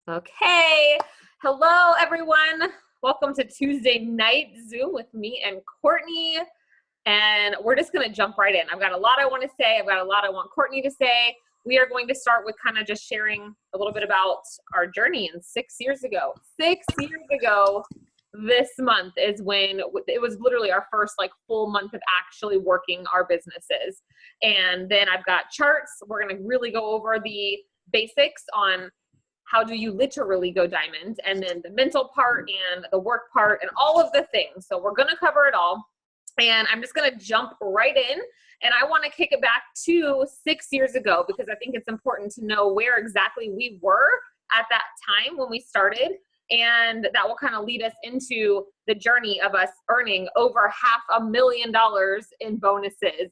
Okay. Hello, everyone. Welcome to Tuesday night Zoom with me and Courtney. And we're just going to jump right in. I've got a lot I want to say. I've got a lot I want Courtney to say. We are going to start with kind of just sharing a little bit about our journey. And 6 years ago, this month is when it was literally our first full month of actually working our businesses. And then I've got charts. We're going to really go over the basics on how do you literally go diamond, and then the mental part and the work part and all of the things. So we're going to cover it all. And I'm just going to jump right in. And I want to kick it back to 6 years ago because I think it's important to know where exactly we were at that time when we started. And that will kind of lead us into the journey of us earning over $500,000 in bonuses.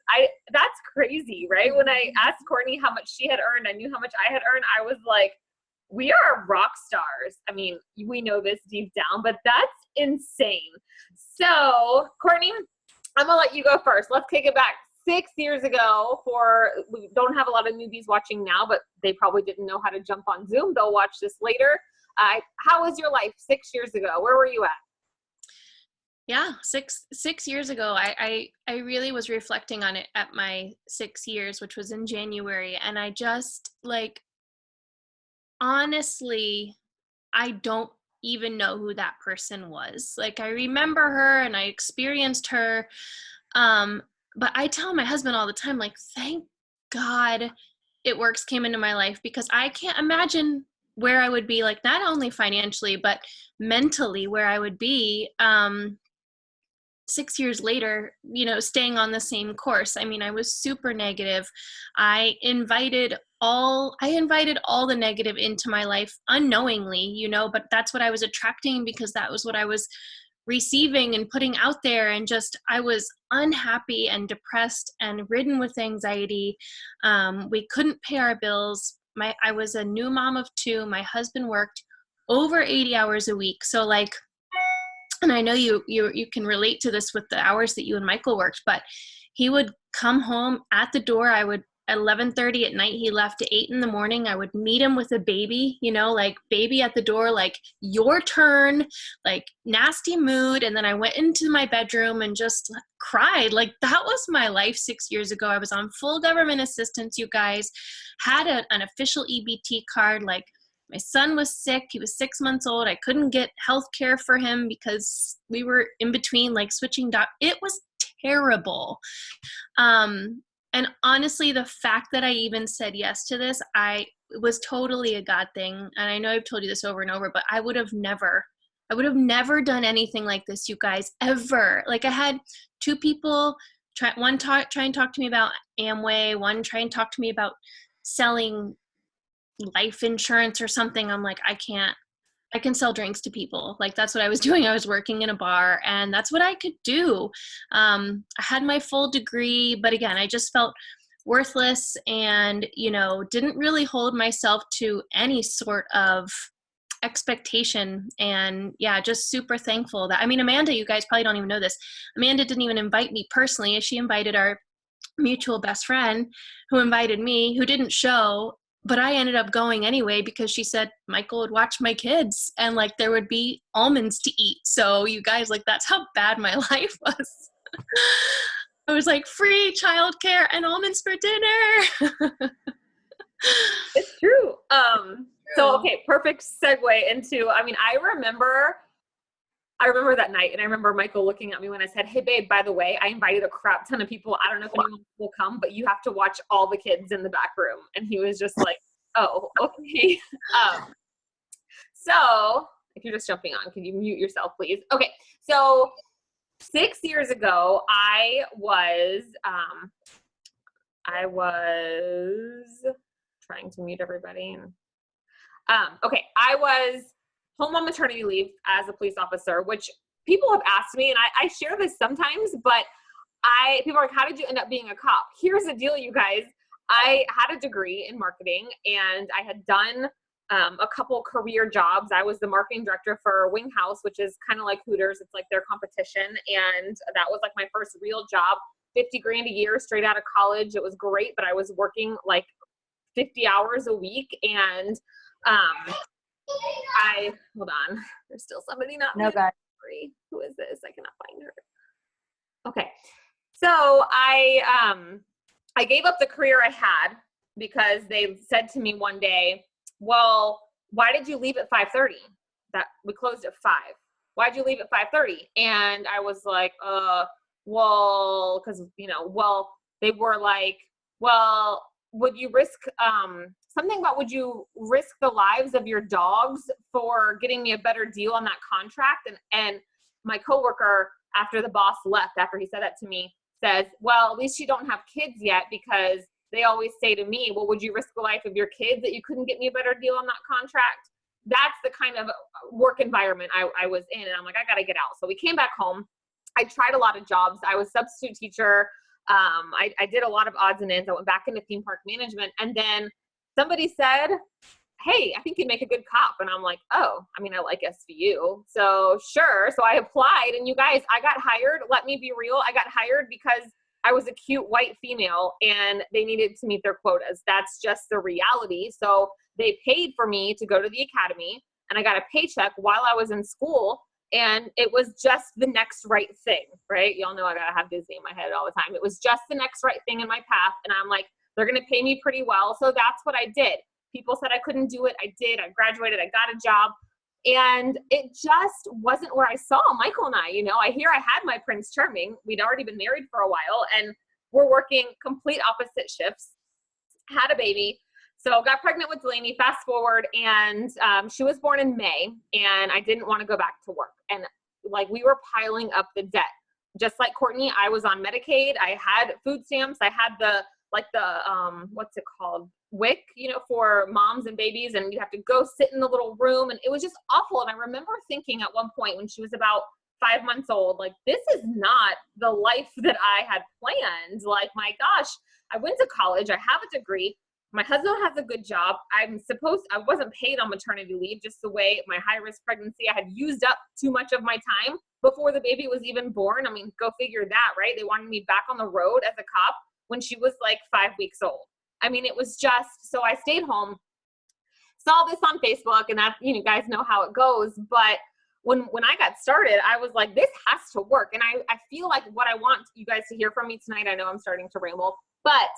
That's crazy, right? When I asked Courtney how much she had earned, I knew how much I had earned. I was like, we are rock stars. I mean, we know this deep down, but that's insane. So, Courtney, I'm going to let you go first. Let's kick it back 6 years ago. We don't have a lot of newbies watching now, but they probably didn't know how to jump on Zoom. They'll watch this later. How was your life 6 years ago? Where were you at? Yeah, six years ago, I really was reflecting on it at my 6 years, which was in January. And I just honestly, I don't even know who that person was. I remember her and I experienced her. But I tell my husband all the time, thank God It Works came into my life, because I can't imagine where I would be, not only financially, but mentally where I would be 6 years later, staying on the same course. I mean, I was super negative. I invited all the negative into my life unknowingly, but that's what I was attracting because that was what I was receiving and putting out there. And just, I was unhappy and depressed and ridden with anxiety. We couldn't pay our bills. I was a new mom of two. My husband worked over 80 hours a week. So and I know you can relate to this with the hours that you and Michael worked, but he would come home at the door. At 11:30 at night, he left at 8 in the morning. I would meet him with a baby, baby at the door, your turn, nasty mood. And then I went into my bedroom and just cried. That was my life 6 years ago. I was on full government assistance, you guys, had an official EBT card. My son was sick. He was 6 months old. I couldn't get health care for him because we were in between switching It was terrible. And honestly, the fact that I even said yes to this, it was totally a God thing. And I know I've told you this over and over, but I would have never done anything like this, you guys, ever. I had two people try and talk to me about Amway, one try and talk to me about selling life insurance or something. I'm like, I can sell drinks to people. That's what I was doing. I was working in a bar and that's what I could do. I had my full degree, but again, I just felt worthless and, didn't really hold myself to any sort of expectation. And yeah, just super thankful that, Amanda, you guys probably don't even know this. Amanda didn't even invite me personally. She invited our mutual best friend who invited me, who didn't show. But I ended up going anyway because she said Michael would watch my kids and there would be almonds to eat. So you guys, that's how bad my life was. I was free childcare and almonds for dinner. It's true. So, okay, perfect segue into, I remember that night, and I remember Michael looking at me when I said, hey babe, by the way, I invited a crap ton of people. I don't know if anyone will come, but you have to watch all the kids in the back room. And he was just like, oh, okay. So if you're just jumping on, can you mute yourself, please? Okay. So 6 years ago, I was trying to mute everybody. Okay. I was home on maternity leave as a police officer, which people have asked me, and I share this sometimes, but people are like, how did you end up being a cop? Here's the deal, you guys. I had a degree in marketing and I had done a couple career jobs. I was the marketing director for Wing House, which is kind of like Hooters. It's their competition. And that was my first real job, 50 grand a year straight out of college. It was great, but I was working 50 hours a week. And Hold on. There's still somebody not No, God. free. Who is this? I cannot find her. Okay. So I gave up the career I had because they said to me one day, well, why did you leave at 5:30? That we closed at 5. Why'd you leave at 5:30? And I was like, well, because, they were like, well, would you risk, something about, would you risk the lives of your dogs for getting me a better deal on that contract? And my coworker, after the boss left, after he said that to me, says, well, at least you don't have kids yet, because they always say to me, well, would you risk the life of your kids that you couldn't get me a better deal on that contract? That's the kind of work environment I was in. And I'm like, I got to get out. So we came back home. I tried a lot of jobs. I was substitute teacher. I did a lot of odds and ends. I went back into theme park management. And then somebody said, hey, I think you'd make a good cop. And I'm like, oh, I mean, I like SVU. So sure. So I applied, and you guys, I got hired. Let me be real. I got hired because I was a cute white female and they needed to meet their quotas. That's just the reality. So they paid for me to go to the academy, and I got a paycheck while I was in school. And it was just the next right thing, right? Y'all know I gotta have Disney in my head all the time. It was just the next right thing in my path. And I'm like, they're gonna pay me pretty well. So that's what I did. People said I couldn't do it. I did. I graduated. I got a job. And it just wasn't where I saw Michael and I. I had my Prince Charming. We'd already been married for a while, and we're working complete opposite shifts. Had a baby. So got pregnant with Delaney, fast forward, and she was born in May, and I didn't want to go back to work. And we were piling up the debt. Just like Courtney, I was on Medicaid. I had food stamps. I had the what's it called? WIC, for moms and babies, and you have to go sit in the little room, and it was just awful. And I remember thinking at one point when she was about 5 months old, this is not the life that I had planned. My gosh, I went to college. I have a degree. My husband has a good job. I wasn't paid on maternity leave, just the way my high-risk pregnancy, I had used up too much of my time before the baby was even born. I mean, go figure that, right? They wanted me back on the road as a cop when she was 5 weeks old. I mean, it was just, so I stayed home, saw this on Facebook, and that, you guys know how it goes. But when I got started, I was like, this has to work. And I feel like what I want you guys to hear from me tonight, I know I'm starting to ramble, but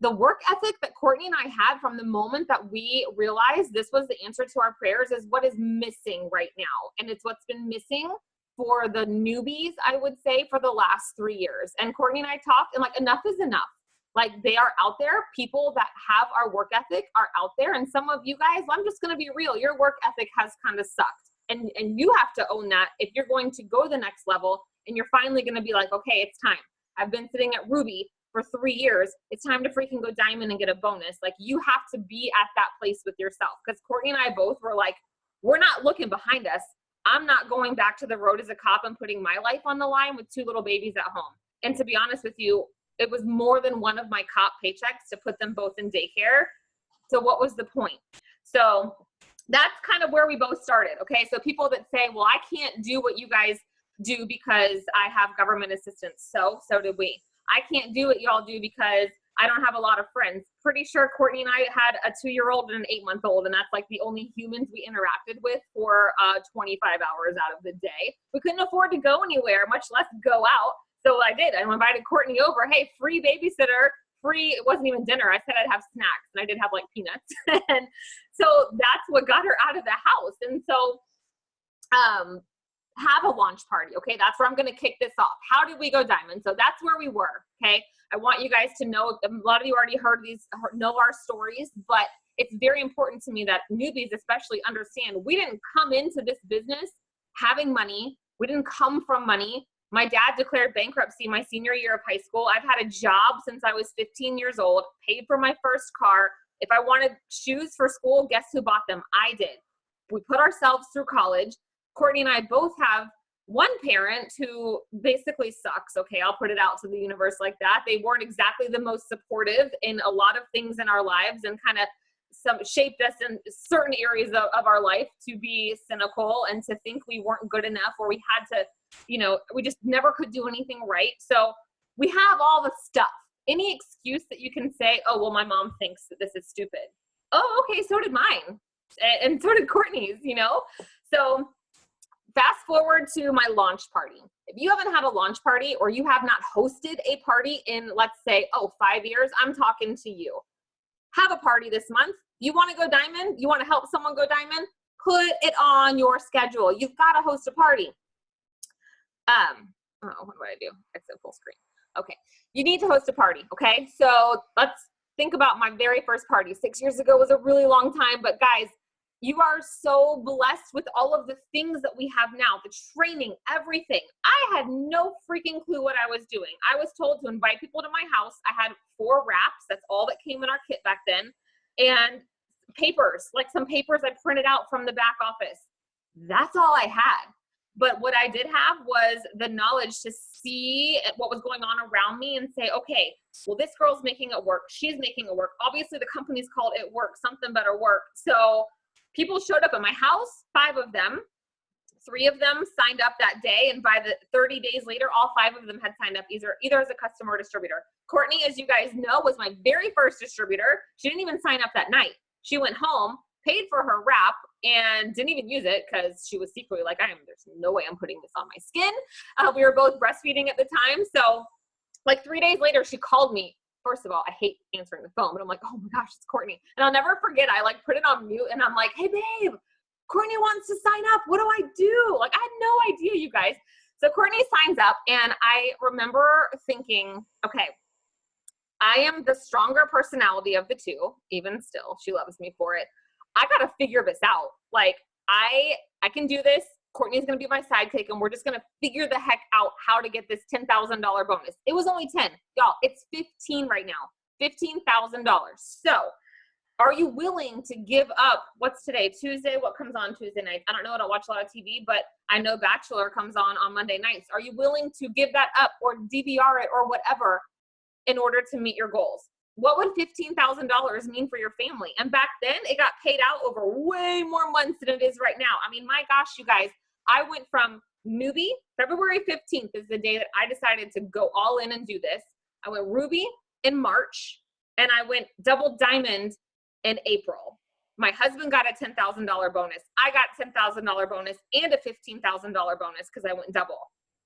the work ethic that Courtney and I had from the moment that we realized this was the answer to our prayers is what is missing right now. And it's what's been missing for the newbies, I would say, for the last 3 years. And Courtney and I talked, and enough is enough. They are out there. People that have our work ethic are out there. And some of you guys, I'm just going to be real. Your work ethic has kind of sucked. And you have to own that if you're going to go to the next level, and you're finally going to be like, okay, it's time. I've been sitting at Ruby for 3 years. It's time to freaking go diamond and get a bonus. You have to be at that place with yourself. Because Courtney and I both were like, we're not looking behind us. I'm not going back to the road as a cop and putting my life on the line with 2 little babies at home. And to be honest with you, it was more than one of my cop paychecks to put them both in daycare. So what was the point? So that's kind of where we both started. Okay. So people that say, well, I can't do what you guys do because I have government assistance. So did we. I can't do what y'all do because I don't have a lot of friends. Pretty sure Courtney and I had a 2-year-old and an 8-month-old, and that's the only humans we interacted with for 25 hours out of the day. We couldn't afford to go anywhere, much less go out. So I did. I invited Courtney over. Hey, free babysitter, free. It wasn't even dinner. I said I'd have snacks, and I did have peanuts. And so that's what got her out of the house. And so have a launch party. Okay. That's where I'm going to kick this off. How did we go diamond? So that's where we were. Okay. I want you guys to know, a lot of you already know our stories, but it's very important to me that newbies especially understand we didn't come into this business having money. We didn't come from money. My dad declared bankruptcy my senior year of high school. I've had a job since I was 15 years old, paid for my first car. If I wanted shoes for school, guess who bought them? I did. We put ourselves through college. Courtney and I both have one parent who basically sucks. Okay, I'll put it out to the universe like that. They weren't exactly the most supportive in a lot of things in our lives, and kind of shaped us in certain areas of our life to be cynical and to think we weren't good enough, or we had to, we just never could do anything right. So we have all the stuff. Any excuse that you can say, oh, well, my mom thinks that this is stupid. Oh, okay, so did mine. And so did Courtney's, you know? So fast forward to my launch party. If you haven't had a launch party or you have not hosted a party in, let's say, 5 years, I'm talking to you. Have a party this month. You want to go diamond? You want to help someone go diamond? Put it on your schedule. You've got to host a party. What do I do? Exit full screen. Okay. You need to host a party. Okay. So let's think about my very first party. 6 years ago was a really long time, but guys, you are so blessed with all of the things that we have now, the training, everything. I had no freaking clue what I was doing. I was told to invite people to my house. I had 4 wraps. That's all that came in our kit back then. And papers, like some papers I printed out from the back office. That's all I had. But what I did have was the knowledge to see what was going on around me and say, okay, well, this girl's making it work. She's making it work. Obviously, the company's called It Work. Something better work. So people showed up at my house, 5 of them. 3 of them signed up that day. And by the 30 days later, all 5 of them had signed up either as a customer or distributor. Courtney, as you guys know, was my very first distributor. She didn't even sign up that night. She went home, paid for her wrap, and didn't even use it because she was secretly like, there's no way I'm putting this on my skin. We were both breastfeeding at the time. So like 3 days later, she called me. First of all, I hate answering the phone, but I'm like, oh my gosh, it's Courtney. And I'll never forget, I like put it on mute and I'm like, hey babe, Courtney wants to sign up. What do I do? Like, I had no idea, you guys. So Courtney signs up and I remember thinking, okay, I am the stronger personality of the 2, even still, she loves me for it. I got to figure this out. Like I can do this. Courtney's going to be my sidekick and we're just going to figure the heck out how to get this $10,000 bonus. It was only 10. Y'all, it's 15 right now. $15,000. So are you willing to give up, what's today, Tuesday? What comes on Tuesday nights? I don't know. I don't watch a lot of TV, but I know Bachelor comes on Monday nights. Are you willing to give that up or DVR it or whatever in order to meet your goals? What would $15,000 mean for your family? And back then it got paid out over way more months than it is right now. I mean, my gosh, you guys, I went from newbie, February 15th is the day that I decided to go all in and do this. I went ruby in March and I went double diamond in April. My husband got a $10,000 bonus. I got $10,000 bonus and a $15,000 bonus because I went double.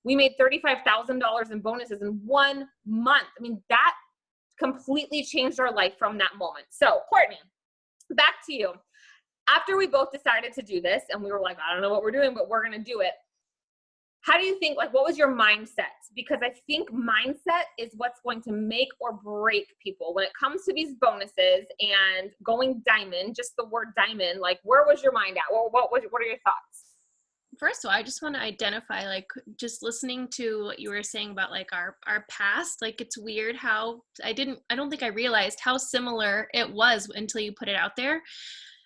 We made $35,000 in bonuses in 1 month. I mean, that completely changed our life from that moment. So Courtney, back to you. After we both decided to do this and we were like, I don't know what we're doing, but we're going to do it. How do you think, like, what was your mindset? Because I think mindset is what's going to make or break people when it comes to these bonuses and going diamond, just the word diamond, like where was your mind at? What are your thoughts? First of all, I just want to identify, like, just listening to what you were saying about like our past, like it's weird how I don't think I realized how similar it was until you put it out there.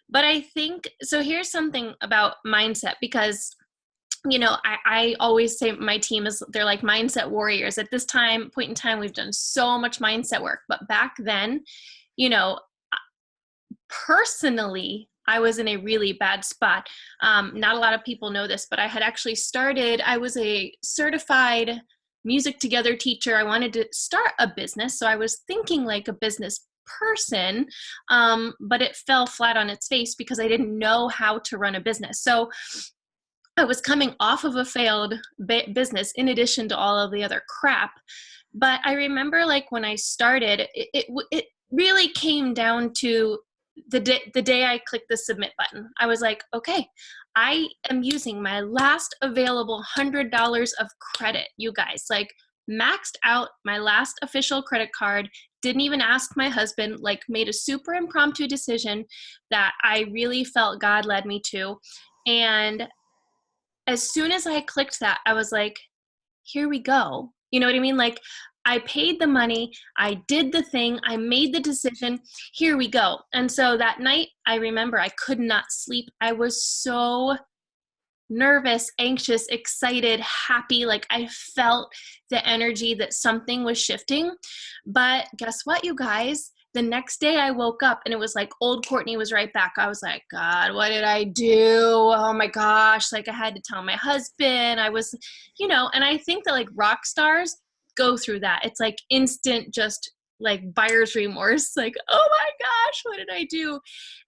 But I think, so here's something about mindset, because, you know, I always say my team they're like mindset warriors. At this point in time, we've done so much mindset work, but back then, you know, personally, I was in a really bad spot. Not a lot of people know this, but I had actually I was a certified music together teacher. I wanted to start a business. So I was thinking like a business person, but it fell flat on its face because I didn't know how to run a business. So I was coming off of a failed business in addition to all of the other crap. But I remember like when I started, it really came down to the day I clicked the submit button. I was like, okay, I am using my last available $100 of credit, you guys, like maxed out my last official credit card, didn't even ask my husband, like made a super impromptu decision that I really felt God led me to. And as soon as I clicked that, I was like, here we go. You know what I mean? Like I paid the money, I did the thing, I made the decision, here we go. And so that night, I remember I could not sleep. I was so nervous, anxious, excited, happy. Like I felt the energy that something was shifting. But guess what, you guys? The next day I woke up and it was like old Courtney was right back. I was like, God, what did I do? Oh my gosh. Like I had to tell my husband. I was, you know, and I think that like rock stars go through that. It's like instant, just like buyer's remorse. Like, oh my gosh, what did I do?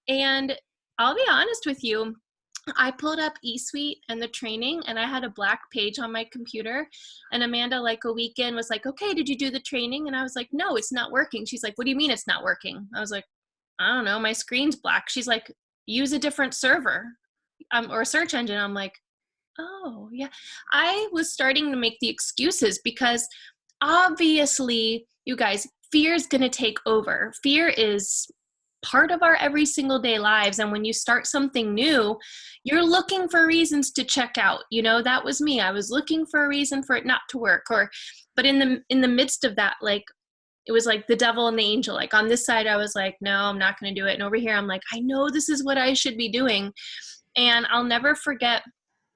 And I'll be honest with you. I pulled up eSuite and the training, and I had a black page on my computer, and Amanda, like a weekend, was like, okay, did you do the training? And I was like, no, it's not working. She's like, what do you mean it's not working? I was like, I don't know, my screen's black. She's like, use a different server, or a search engine. I'm like, oh yeah. I was starting to make the excuses because obviously, you guys, fear is going to take over. Fear is part of our every single day lives. And when you start something new, you're looking for reasons to check out. You know, that was me. I was looking for a reason for it not to work. But in the midst of that, like, it was like the devil and the angel. Like on this side, I was like, no, I'm not going to do it. And over here, I'm like, I know this is what I should be doing. And I'll never forget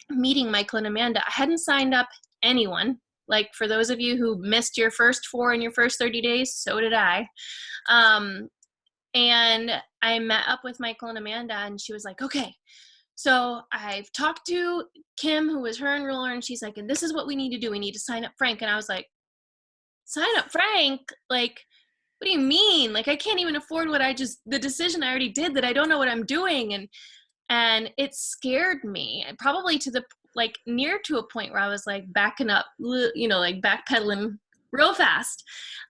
meeting Michael and Amanda. I hadn't signed up anyone. Like, for those of you who missed your first 4 in your first 30 days, so did I. And I met up with Michael and Amanda, and she was like, okay, so I've talked to Kim, who was her enroller, and she's like, and this is what we need to do. We need to sign up Frank. And I was like, sign up Frank? Like, what do you mean? Like, I can't even afford the decision I already did, that I don't know what I'm doing. And it scared me, probably to the, like, near to a point where I was like backing up, you know, like backpedaling real fast.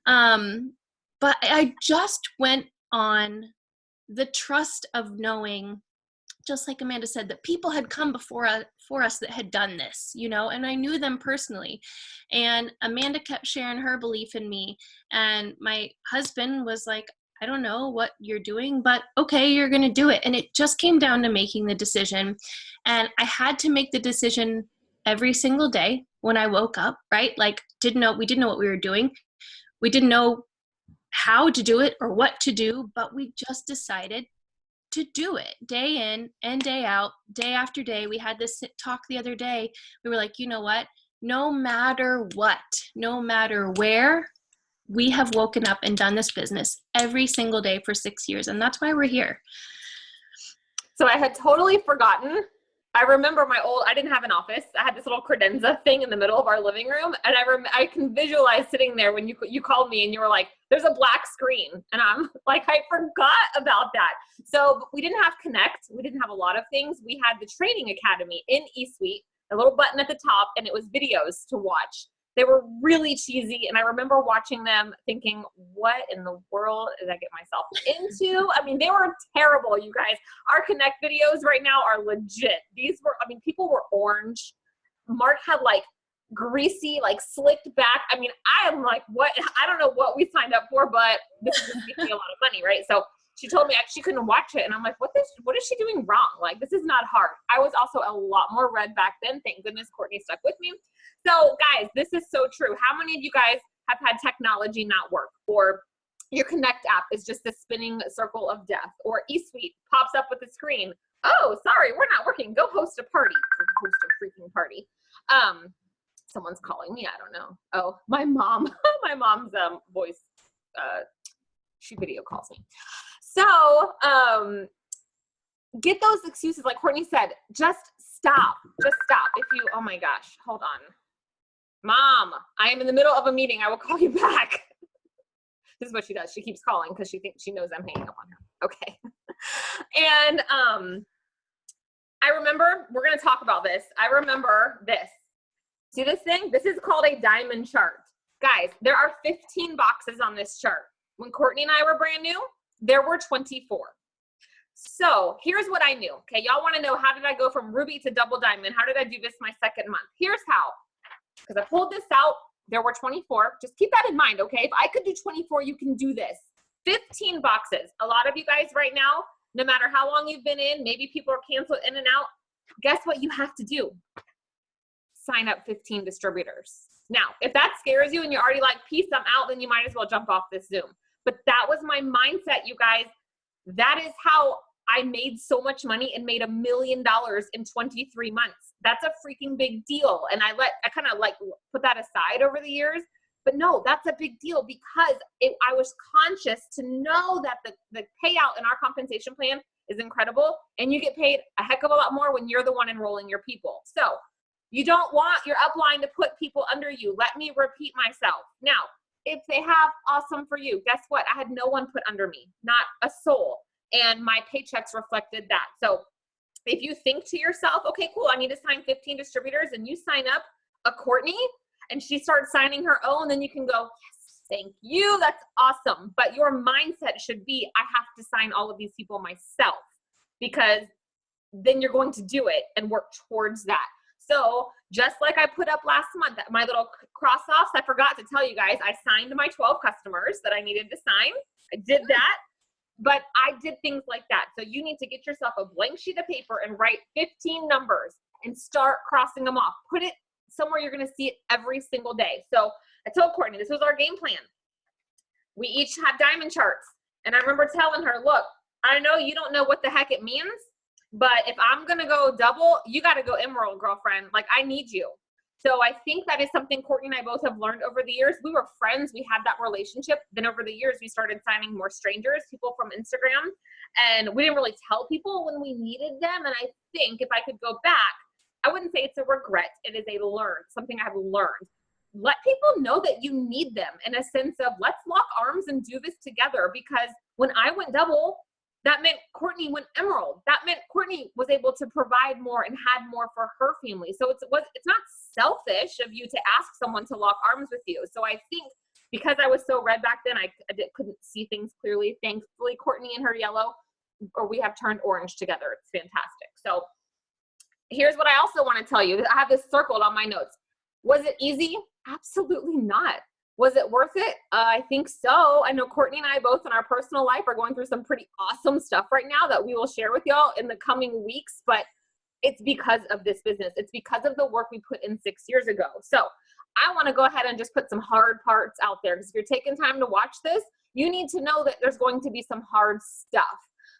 But I just went on the trust of knowing, just like Amanda said, that people had come before us that had done this, you know, and I knew them personally. And Amanda kept sharing her belief in me. And my husband was like, I don't know what you're doing, but okay, you're going to do it. And it just came down to making the decision. And I had to make the decision every single day when I woke up, right? Like, we didn't know what we were doing. We didn't know how to do it or what to do, but we just decided to do it day in and day out, day after day. We had this talk the other day. We were like, you know what? No matter what, no matter where, we have woken up and done this business every single day for 6 years. And that's why we're here. So I had totally forgotten. I remember I didn't have an office. I had this little credenza thing in the middle of our living room. And I can visualize sitting there when you called me and you were like, there's a black screen. And I'm like, I forgot about that. So we didn't have Connect. We didn't have a lot of things. We had the training academy in eSuite, a little button at the top, and it was videos to watch. They were really cheesy. And I remember watching them thinking, what in the world did I get myself into? I mean, they were terrible, you guys. Our Connect videos right now are legit. People were orange. Mark had like greasy, like slicked back. I mean, I'm like, what? I don't know what we signed up for, but this is making me a lot of money, right? So she told me she couldn't watch it. And I'm like, what is she doing wrong? Like, this is not hard. I was also a lot more red back then. Thank goodness Courtney stuck with me. So guys, this is so true. How many of you guys have had technology not work, or your Connect app is just a spinning circle of death, or eSuite pops up with the screen? Oh, sorry, we're not working. Go host a party. Host a freaking party. Someone's calling me. I don't know. Oh, my mom. My mom's voice. She video calls me. So get those excuses, like Courtney said. Just stop. Just stop. Oh my gosh, hold on. Mom, I am in the middle of a meeting. I will call you back. This is what she does. She keeps calling because she thinks she knows I'm hanging up on her. Okay. And I remember, we're going to talk about this. I remember this. See this thing? This is called a diamond chart. Guys, there are 15 boxes on this chart. When Courtney and I were brand new, there were 24. So here's what I knew. Okay, y'all want to know, how did I go from ruby to double diamond? How did I do this my second month? Here's how. Because I pulled this out, there were 24. Just keep that in mind, okay? If I could do 24, you can do this. 15 boxes. A lot of you guys right now, no matter how long you've been in, maybe people are canceled in and out. Guess what you have to do? Sign up 15 distributors. Now, if that scares you and you're already like, peace, I'm out, then you might as well jump off this Zoom. But that was my mindset, you guys. That is how I made so much money and made $1 million in 23 months. That's a freaking big deal. And I kind of like put that aside over the years. But no, that's a big deal because I was conscious to know that the payout in our compensation plan is incredible. And you get paid a heck of a lot more when you're the one enrolling your people. So you don't want your upline to put people under you. Let me repeat myself. Now, if they have, awesome for you. Guess what? I had no one put under me, not a soul. and my paychecks reflected that. So if you think to yourself, okay, cool, I need to sign 15 distributors, and you sign up a Courtney and she starts signing her own, then you can go, yes, thank you, that's awesome. But your mindset should be, I have to sign all of these people myself, because then you're going to do it and work towards that. So just like I put up last month, my little cross-offs, I forgot to tell you guys, I signed my 12 customers that I needed to sign. I did that, but I did things like that. So you need to get yourself a blank sheet of paper and write 15 numbers and start crossing them off. Put it somewhere you're going to see it every single day. So I told Courtney, this was our game plan. We each had diamond charts. And I remember telling her, look, I know you don't know what the heck it means, but if I'm going to go double, you got to go emerald, girlfriend. Like, I need you. So I think that is something Courtney and I both have learned over the years. We were friends. We had that relationship. Then over the years, we started signing more strangers, people from Instagram. And we didn't really tell people when we needed them. And I think if I could go back, I wouldn't say it's a regret. It is a learn, something I've learned. Let people know that you need them in a sense of, let's lock arms and do this together. Because when I went double, that meant Courtney went emerald. That meant Courtney was able to provide more and had more for her family. So it's not selfish of you to ask someone to lock arms with you. So I think because I was so red back then, I couldn't see things clearly. Thankfully, Courtney and her yellow, or we have turned orange together. It's fantastic. So here's what I also want to tell you. I have this circled on my notes. Was it easy? Absolutely not. Was it worth it? I think so. I know Courtney and I both in our personal life are going through some pretty awesome stuff right now that we will share with y'all in the coming weeks, but it's because of this business. It's because of the work we put in 6 years ago. So I want to go ahead and just put some hard parts out there, because if you're taking time to watch this, you need to know that there's going to be some hard stuff.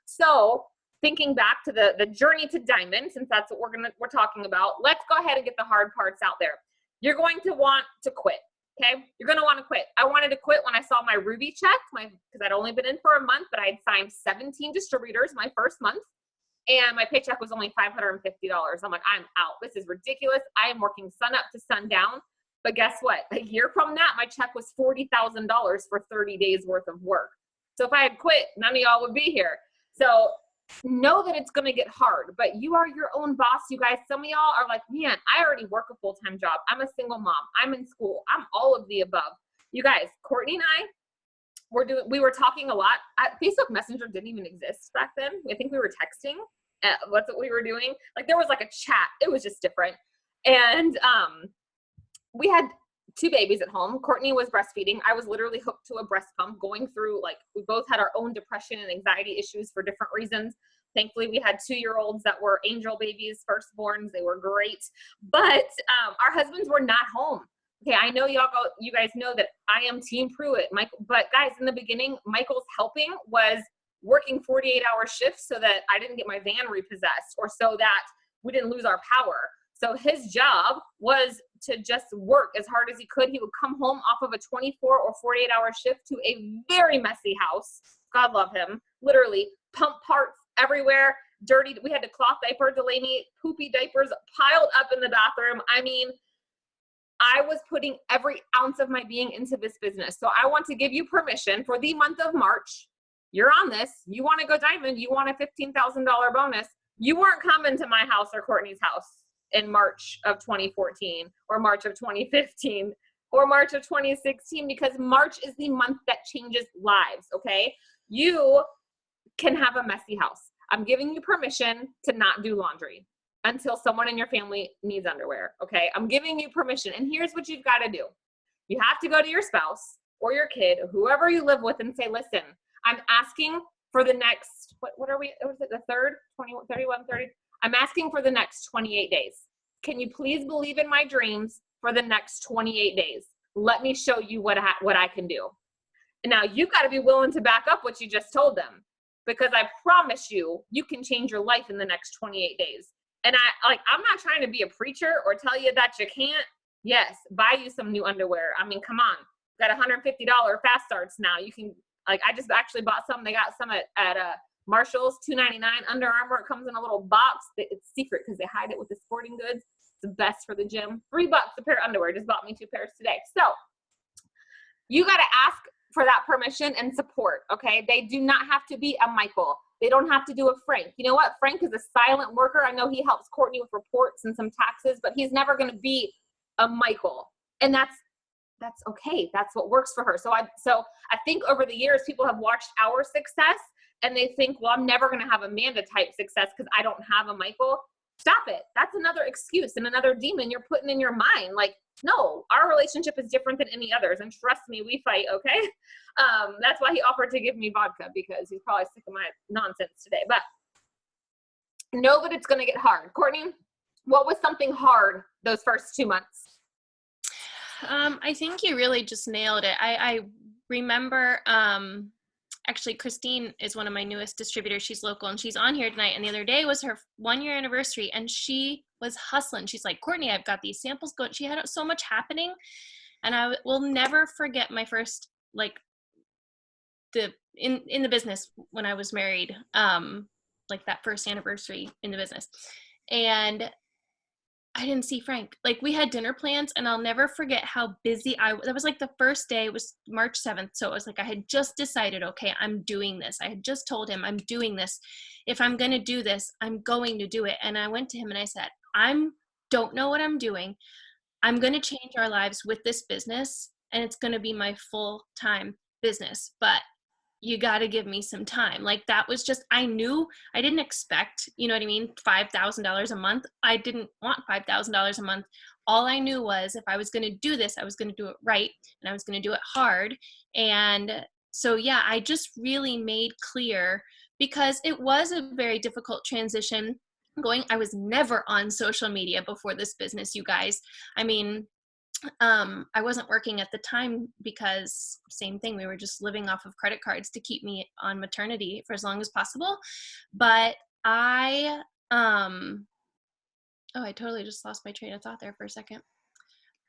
So thinking back to the journey to diamond, since that's what we're talking about, let's go ahead and get the hard parts out there. You're going to want to quit. Okay, you're going to want to quit. I wanted to quit when I saw my Ruby check, because I'd only been in for a month, but I had signed 17 distributors my first month, and my paycheck was only $550. I'm like, I'm out. This is ridiculous. I am working sun up to sundown. But guess what? A year from that, my check was $40,000 for 30 days worth of work. So if I had quit, none of y'all would be here. So know that it's going to get hard, but you are your own boss, you guys. Some of y'all are like, man, I already work a full-time job. I'm a single mom. I'm in school. I'm all of the above. You guys, Courtney and I, we were talking a lot. Facebook Messenger didn't even exist back then. I think we were texting. That's what we were doing. Like, there was like a chat. It was just different. And we had 2 babies at home. Courtney was breastfeeding. I was literally hooked to a breast pump, going through, like, we both had our own depression and anxiety issues for different reasons. Thankfully, we had 2-year-olds that were angel babies, firstborns. They were great. But our husbands were not home. Okay, I know you guys know that I am Team Pruitt. But guys, in the beginning, Michael's helping was working 48-hour shifts so that I didn't get my van repossessed, or so that we didn't lose our power. So his job was to just work as hard as he could. He would come home off of a 24 or 48-hour shift to a very messy house. God love him. Literally, pump parts everywhere, dirty. We had to cloth diaper Delaney, poopy diapers piled up in the bathroom. I mean, I was putting every ounce of my being into this business. So I want to give you permission for the month of March. You're on this. You want to go diamond. You want a $15,000 bonus. You weren't coming to my house or Courtney's house in March of 2014 or March of 2015 or March of 2016, because March is the month that changes lives, okay? You can have a messy house. I'm giving you permission to not do laundry until someone in your family needs underwear, okay? I'm giving you permission, and here's what you've got to do. You have to go to your spouse or your kid, whoever you live with, and say, listen, I'm asking for the next, what are we, was it the 3rd, 21, 31, 30? I'm asking for the next 28 days. Can you please believe in my dreams for the next 28 days? Let me show you what I can do. And now you've got to be willing to back up what you just told them, because I promise you, you can change your life in the next 28 days. And I'm not trying to be a preacher or tell you that you can't. Yes, buy you some new underwear. I mean, come on. Got $150 fast starts now. You can, I just actually bought some. They got some at Marshall's, $2.99. Under Armour, it comes in a little box. It's secret because they hide it with the sporting goods. It's the best for the gym. $3 a pair of underwear. Just bought me 2 pairs today. So you got to ask for that permission and support, okay? They do not have to be a Michael. They don't have to do a Frank. You know what? Frank is a silent worker. I know he helps Courtney with reports and some taxes, but he's never going to be a Michael. And that's okay. That's what works for her. So I think over the years, people have watched our success and they think, well, I'm never going to have Amanda type success because I don't have a Michael. Stop it. That's another excuse and another demon you're putting in your mind. Like, no, our relationship is different than any others. And trust me, we fight, okay? That's why he offered to give me vodka, because he's probably sick of my nonsense today. But know that it's going to get hard. Courtney, what was something hard those first 2 months? I think you really just nailed it. I remember, actually, Christine is one of my newest distributors. She's local and she's on here tonight. And the other day was her 1-year anniversary and she was hustling. She's like, Courtney, I've got these samples going. She had so much happening. And I will never forget my first, like, in the business when I was married, like that first anniversary in the business. And I didn't see Frank. Like, we had dinner plans and I'll never forget how busy that was like the first day. It was March 7th. So it was like, I had just decided, okay, I'm doing this. I had just told him I'm doing this. If I'm going to do this, I'm going to do it. And I went to him and I said, don't know what I'm doing. I'm going to change our lives with this business and it's going to be my full-time business. But you got to give me some time. Like, that was just, I didn't expect, you know what I mean, $5,000 a month. I didn't want $5,000 a month. All I knew was if I was going to do this, I was going to do it right and I was going to do it hard. And so, yeah, I just really made clear, because it was a very difficult transition I was never on social media before this business, you guys. I mean, I wasn't working at the time because same thing, we were just living off of credit cards to keep me on maternity for as long as possible. But I totally just lost my train of thought there for a second.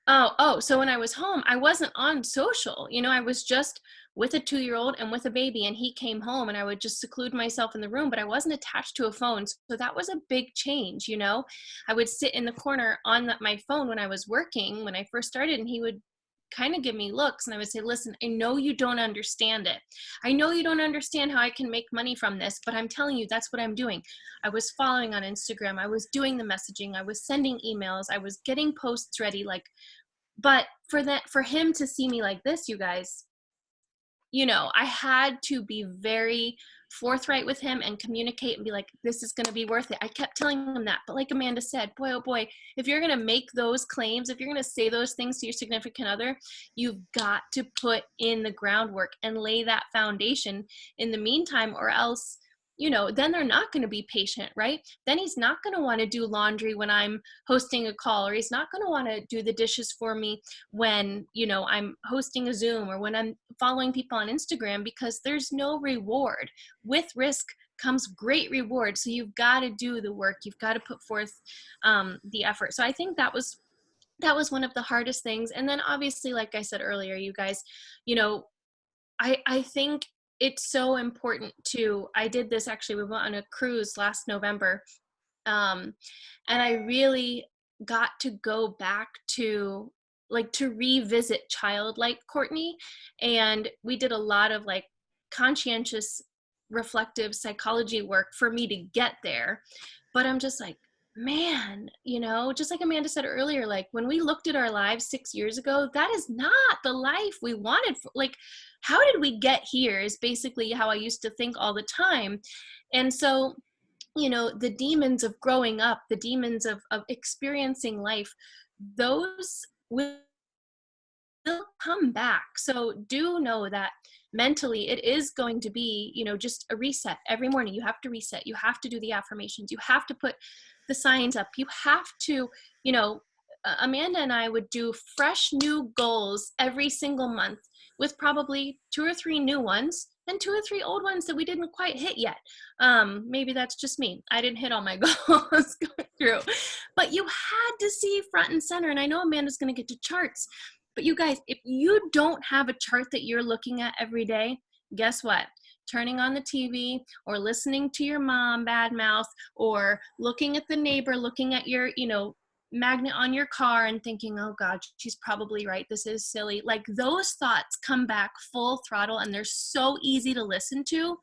So when I was home, I wasn't on social. You know, I was just with a 2-year-old and with a baby, and he came home and I would just seclude myself in the room, but I wasn't attached to a phone. So that was a big change, you know. I would sit in the corner on my phone when I was working, when I first started, and he would kind of give me looks and I would say, listen, I know you don't understand it. I know you don't understand how I can make money from this, but I'm telling you, that's what I'm doing. I was following on Instagram. I was doing the messaging. I was sending emails. I was getting posts ready. Like, but for him to see me like this, you guys, you know, I had to be very forthright with him and communicate and be like, this is going to be worth it. I kept telling him that. But like Amanda said, boy, oh boy, if you're going to make those claims, if you're going to say those things to your significant other, you've got to put in the groundwork and lay that foundation in the meantime, or else, you know, then they're not going to be patient, right? Then he's not going to want to do laundry when I'm hosting a call, or he's not going to want to do the dishes for me when, you know, I'm hosting a Zoom or when I'm following people on Instagram, because there's no reward. With risk comes great reward. So you've got to do the work. You've got to put forth the effort. So I think that was one of the hardest things. And then obviously, like I said earlier, you guys, you know, I think it's so important I did this actually, we went on a cruise last November. And I really got to go back to revisit childlike Courtney. And we did a lot of like conscientious, reflective psychology work for me to get there. But I'm just like, man, you know, just like Amanda said earlier, like when we looked at our lives 6 years ago, that is not the life we wanted. Like, how did we get here is basically how I used to think all the time. And so, you know, the demons of growing up, the demons of experiencing life, those will come back. So do know that mentally it is going to be, you know, just a reset every morning. You have to reset. You have to do the affirmations. You have to put the signs up. You have to, you know, Amanda and I would do fresh new goals every single month with probably 2 or 3 new ones and 2 or 3 old ones that we didn't quite hit yet. Maybe that's just me. I didn't hit all my goals going through, but you had to see front and center. And I know Amanda's going to get to charts, but you guys, if you don't have a chart that you're looking at every day, guess what? Turning on the TV or listening to your mom badmouth or looking at the neighbor, looking at your, you know, magnet on your car and thinking, oh God, she's probably right. This is silly. Like those thoughts come back full throttle and they're so easy to listen to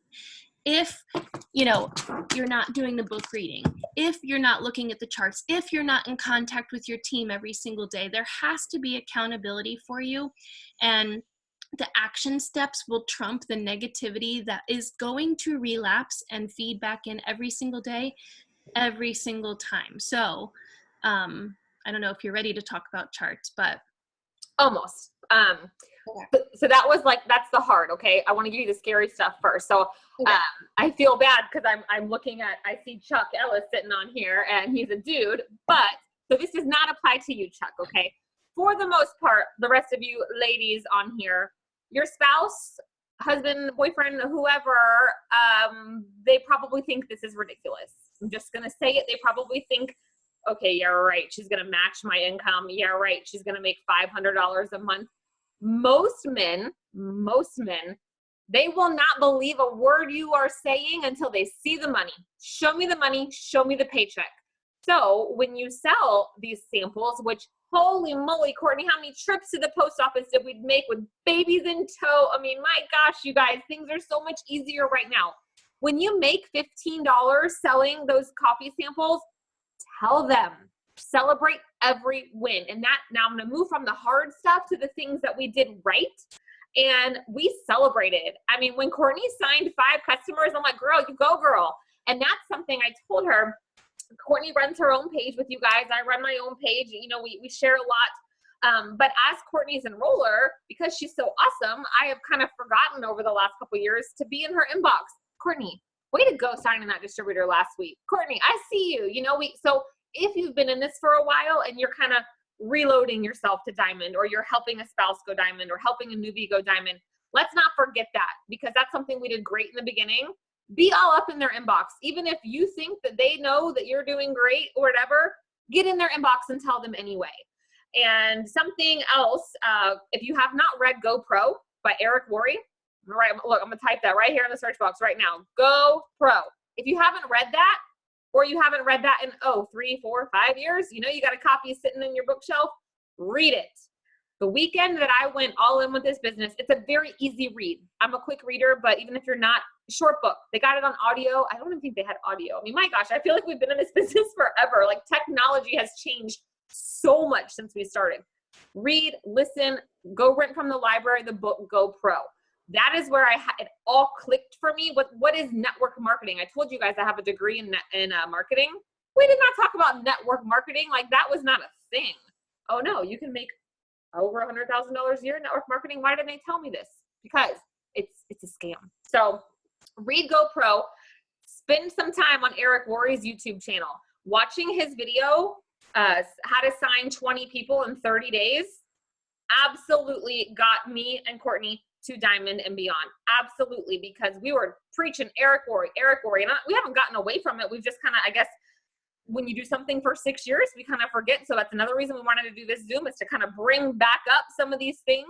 if, you know, you're not doing the book reading, if you're not looking at the charts, if you're not in contact with your team every single day. There has to be accountability for you. And the action steps will trump the negativity that is going to relapse and feed back in every single day, every single time. So I don't know if you're ready to talk about charts, but almost. okay. So that was like, that's the hard. Okay. I want to give you the scary stuff first. So Okay. I feel bad because I'm looking at, I see Chuck Ellis sitting on here and he's a dude, but so this does not apply to you, Chuck. Okay. For the most part, the rest of you ladies on here, your spouse, husband, boyfriend, whoever, they probably think this is ridiculous. I'm just going to say it. They probably think, okay, yeah, right. She's going to match my income. Yeah, right. She's going to make $500 a month. Most men, they will not believe a word you are saying until they see the money. Show me the money. Show me the paycheck. So when you sell these samples, which holy moly, Courtney, how many trips to the post office did we make with babies in tow? I mean, my gosh, you guys, things are so much easier right now. When you make $15 selling those coffee samples, tell them, celebrate every win. And that, now I'm going to move from the hard stuff to the things that we did right. And we celebrated. I mean, when Courtney signed 5 customers, I'm like, girl, you go, girl. And that's something I told her. Courtney runs her own page with you guys. I run my own page. You know, we share a lot. But as Courtney's enroller, because she's so awesome, I have kind of forgotten over the last couple of years to be in her inbox. Courtney, way to go signing that distributor last week. Courtney, I see you. You know, so if you've been in this for a while and you're kind of reloading yourself to diamond, or you're helping a spouse go diamond, or helping a newbie go diamond, let's not forget that, because that's something we did great in the beginning. Be all up in their inbox. Even if you think that they know that you're doing great or whatever, get in their inbox and tell them anyway. And something else, if you have not read Go Pro by Eric Worre, right, look, I'm going to type that right here in the search box right now. Go Pro. If you haven't read that, or you haven't read that in, 3, 4, 5 years, you know, you got a copy sitting in your bookshelf, read it. The weekend that I went all in with this business, it's a very easy read. I'm a quick reader, but even if you're not, short book. They got it on audio. I don't even think they had audio. I mean, my gosh, I feel like we've been in this business forever. Like, technology has changed so much since we started. Read, listen, go rent from the library, the book, Go Pro. That is where it all clicked for me. What is network marketing? I told you guys I have a degree in marketing. We did not talk about network marketing. Like, that was not a thing. Oh no, you can make over $100,000 a year in network marketing. Why didn't they tell me this? Because it's a scam. So read Go Pro. Spend some time on Eric Worre's YouTube channel. Watching his video, how to sign 20 people in 30 days, absolutely got me and Courtney to diamond and beyond. Absolutely, because we were preaching Eric Worre. And we haven't gotten away from it. We've just kind of, I guess, when you do something for 6 years, we kind of forget. So that's another reason we wanted to do this Zoom, is to kind of bring back up some of these things.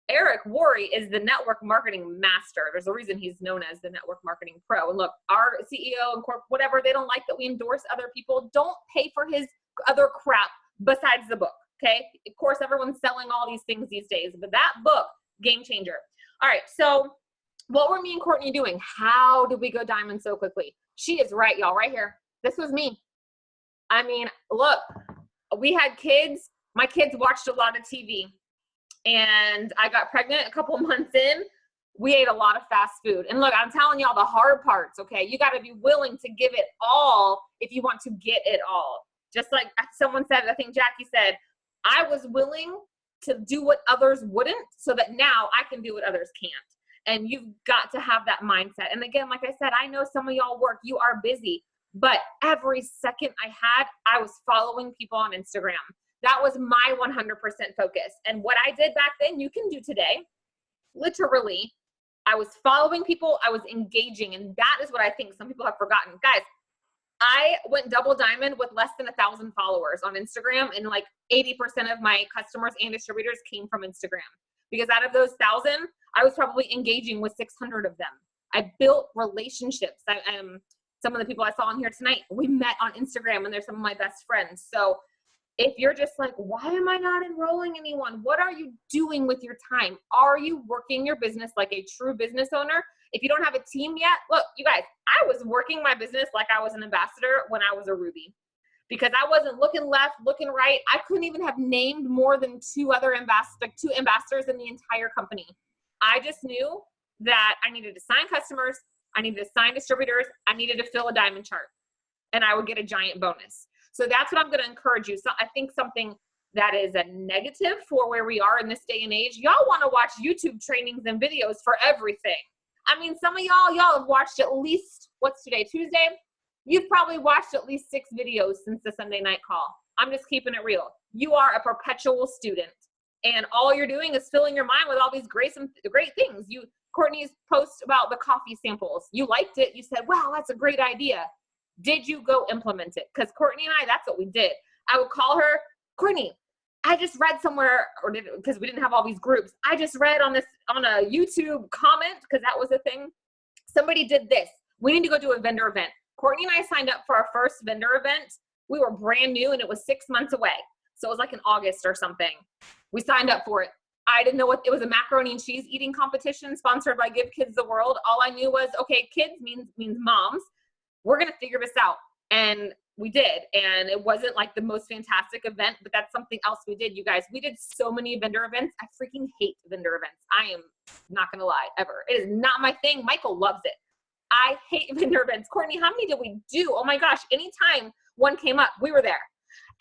Eric Worre is the network marketing master. There's a reason he's known as the network marketing pro. And look, our CEO and whatever, they don't like that we endorse other people. Don't pay for his other crap besides the book. Okay. Of course, everyone's selling all these things these days, but that book, game changer. All right. So what were me and Courtney doing? How did we go diamond so quickly? She is right, y'all, right here. This was me. I mean, look, we had kids. My kids watched a lot of TV. And I got pregnant a couple months in. We ate a lot of fast food. And look, I'm telling y'all the hard parts, okay? You got to be willing to give it all if you want to get it all. Just like someone said, I think Jackie said, I was willing to do what others wouldn't, so that now I can do what others can't. And you've got to have that mindset. And again, like I said, I know some of y'all work, you are busy, but every second I had, I was following people on Instagram. That was my 100% focus. And what I did back then, you can do today. Literally, I was following people. I was engaging. And that is what I think some people have forgotten. Guys, I went double diamond with less than 1,000 followers on Instagram. And like 80% of my customers and distributors came from Instagram. Because out of those 1,000, I was probably engaging with 600 of them. I built relationships. Some of the people I saw on here tonight, we met on Instagram, and they're some of my best friends. So If you're just like, why am I not enrolling anyone? What are you doing with your time? Are you working your business like a true business owner? If you don't have a team yet, look, you guys, I was working my business like I was an ambassador when I was a Ruby, because I wasn't looking left, looking right. I couldn't even have named more than two ambassadors in the entire company. I just knew that I needed to sign customers, I needed to sign distributors, I needed to fill a diamond chart, and I would get a giant bonus. So that's what I'm going to encourage you. So I think something that is a negative for where we are in this day and age, y'all want to watch YouTube trainings and videos for everything. I mean, some of y'all have watched at least, what's today, Tuesday? You've probably watched at least 6 videos since the Sunday night call. I'm just keeping it real. You are a perpetual student, and all you're doing is filling your mind with all these great things. Courtney's post about the coffee samples. You liked it. You said, wow, that's a great idea. Did you go implement it? Because Courtney and I, that's what we did. I would call her, Courtney, I just read somewhere, because we didn't have all these groups. I just read on a YouTube comment, because that was a thing. Somebody did this. We need to go do a vendor event. Courtney and I signed up for our first vendor event. We were brand new, and it was 6 months away. So it was like in August or something. We signed up for it. I didn't know it was a macaroni and cheese eating competition sponsored by Give Kids the World. All I knew was, okay, kids means moms. We're going to figure this out. And we did. And it wasn't like the most fantastic event, but that's something else we did, you guys. We did so many vendor events. I freaking hate vendor events. I am not going to lie, ever. It is not my thing. Michael loves it. I hate vendor events. Courtney, how many did we do? Oh my gosh. Anytime one came up, we were there.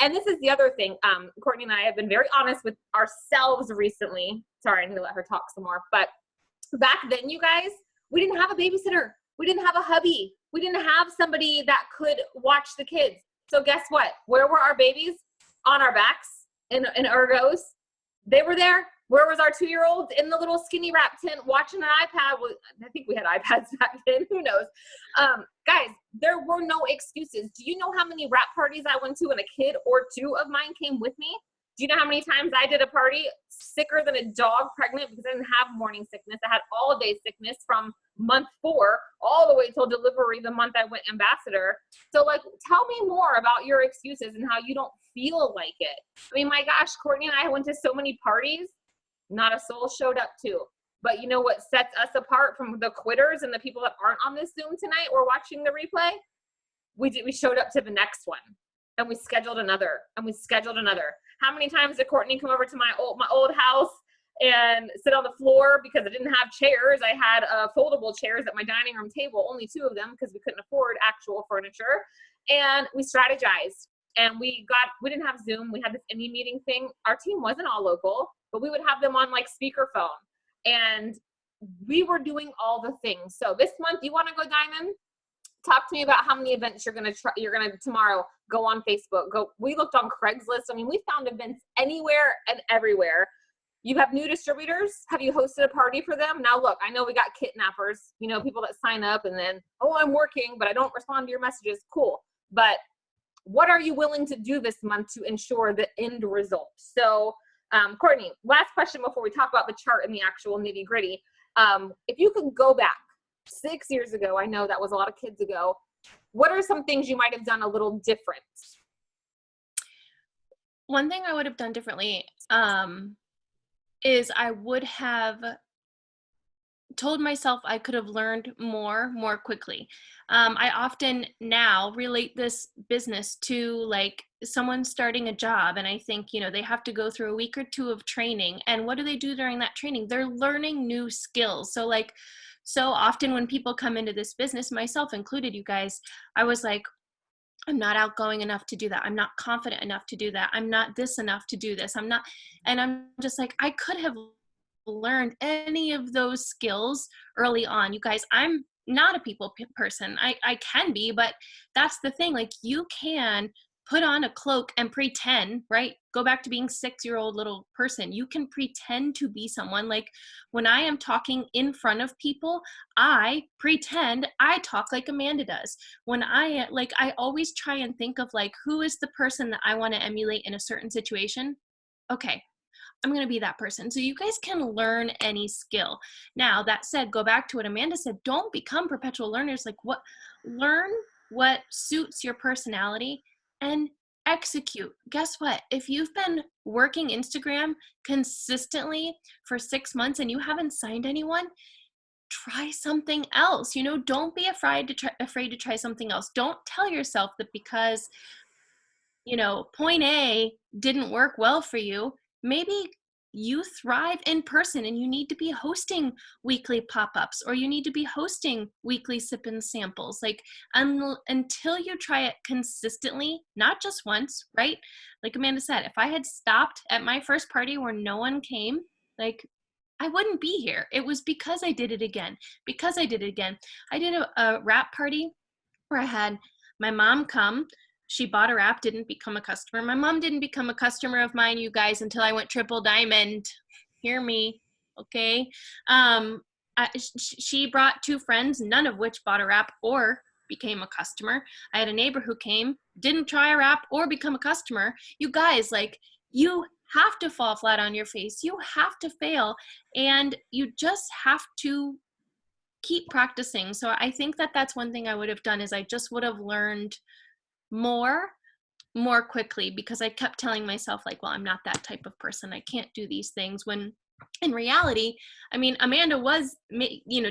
And this is the other thing. Courtney and I have been very honest with ourselves recently. Sorry, I need to let her talk some more. But back then, you guys, we didn't have a babysitter. We didn't have a hubby. We didn't have somebody that could watch the kids. So guess what? Where were our babies? On our backs in ergos. They were there. Where was our 2-year-old? In the little skinny wrap tent watching an iPad. Well, I think we had iPads back then. Who knows? Guys, there were no excuses. Do you know how many wrap parties I went to and a kid or 2 of mine came with me? Do you know how many times I did a party sicker than a dog pregnant because I didn't have morning sickness? I had all day sickness from month 4 all the way till delivery the month I went ambassador. So like, tell me more about your excuses and how you don't feel like it. I mean, my gosh, Courtney and I went to so many parties. Not a soul showed up too. But you know what sets us apart from the quitters and the people that aren't on this Zoom tonight or watching the replay? We showed up to the next one, and we scheduled another, and we scheduled another. How many times did Courtney come over to my old house and sit on the floor because I didn't have chairs? I had foldable chairs at my dining room table, only 2 of them because we couldn't afford actual furniture. And we strategized, and we didn't have Zoom. We had this indie meeting thing. Our team wasn't all local, but we would have them on like speakerphone, and we were doing all the things. So this month, you want to go diamond? Talk to me about how many events you're gonna tomorrow. Go on Facebook. We looked on Craigslist. I mean, we found events anywhere and everywhere. You have new distributors. Have you hosted a party for them? Now look, I know we got kidnappers, people that sign up and then, oh, I'm working, but I don't respond to your messages. Cool. But what are you willing to do this month to ensure the end result? So, Courtney, last question before we talk about the chart and the actual nitty gritty. If you could go back 6 years ago, I know that was a lot of kids ago, what are some things you might have done a little different? One thing I would have done differently is I would have told myself I could have learned more quickly. I often now relate this business to like someone starting a job, and I think, they have to go through a week or 2 of training. And what do they do during that training? They're learning new skills. So like, so often when people come into this business, myself included, you guys, I was like, I'm not outgoing enough to do that. I'm not confident enough to do that. I'm not this enough to do this. And I'm just like, I could have learned any of those skills early on. You guys, I'm not a people person. I can be, but that's the thing. Like, you can put on a cloak and pretend, right? Go back to being 6-year-old little person. You can pretend to be someone. Like, when I am talking in front of people, I pretend I talk like Amanda does. When I always try and think of like, who is the person that I want to emulate in a certain situation? Okay, I'm going to be that person. So you guys can learn any skill. Now, that said, go back to what Amanda said. Don't become perpetual learners. Like, learn what suits your personality and execute. Guess what? If you've been working Instagram consistently for 6 months and you haven't signed anyone, try something else. Don't be afraid to try something else. Don't tell yourself that because point A didn't work well for you. Maybe you thrive in person and you need to be hosting weekly pop-ups, or you need to be hosting weekly sip-in samples. Like until you try it consistently, not just once, right? Like Amanda said, if I had stopped at my first party where no one came, like I wouldn't be here. It was because I did it again. I did a wrap party where I had my mom come. She bought a wrap, didn't become a customer. My mom didn't become a customer of mine, you guys, until I went triple diamond. Hear me, okay? She brought 2 friends, none of which bought a wrap or became a customer. I had a neighbor who came, didn't try a wrap or become a customer. You guys, like, you have to fall flat on your face. You have to fail, and you just have to keep practicing. So I think that that's one thing I would have done, is I just would have learned more quickly, because I kept telling myself, like, well, I'm not that type of person. I can't do these things. When in reality, I mean, Amanda was,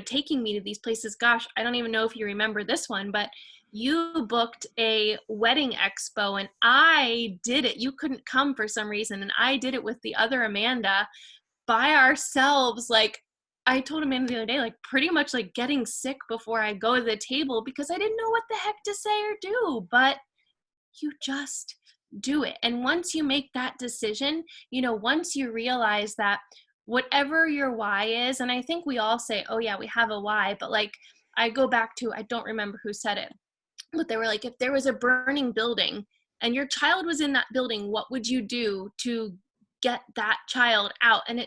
taking me to these places. Gosh, I don't even know if you remember this one, but you booked a wedding expo and I did it. You couldn't come for some reason, and I did it with the other Amanda by ourselves. Like, I told Amanda the other day, like, pretty much like getting sick before I go to the table, because I didn't know what the heck to say or do. But you just do it. And once you make that decision, once you realize that whatever your why is, and I think we all say, oh yeah, we have a why, but like, I go back to, I don't remember who said it, but they were like, if there was a burning building and your child was in that building, what would you do to get that child out? And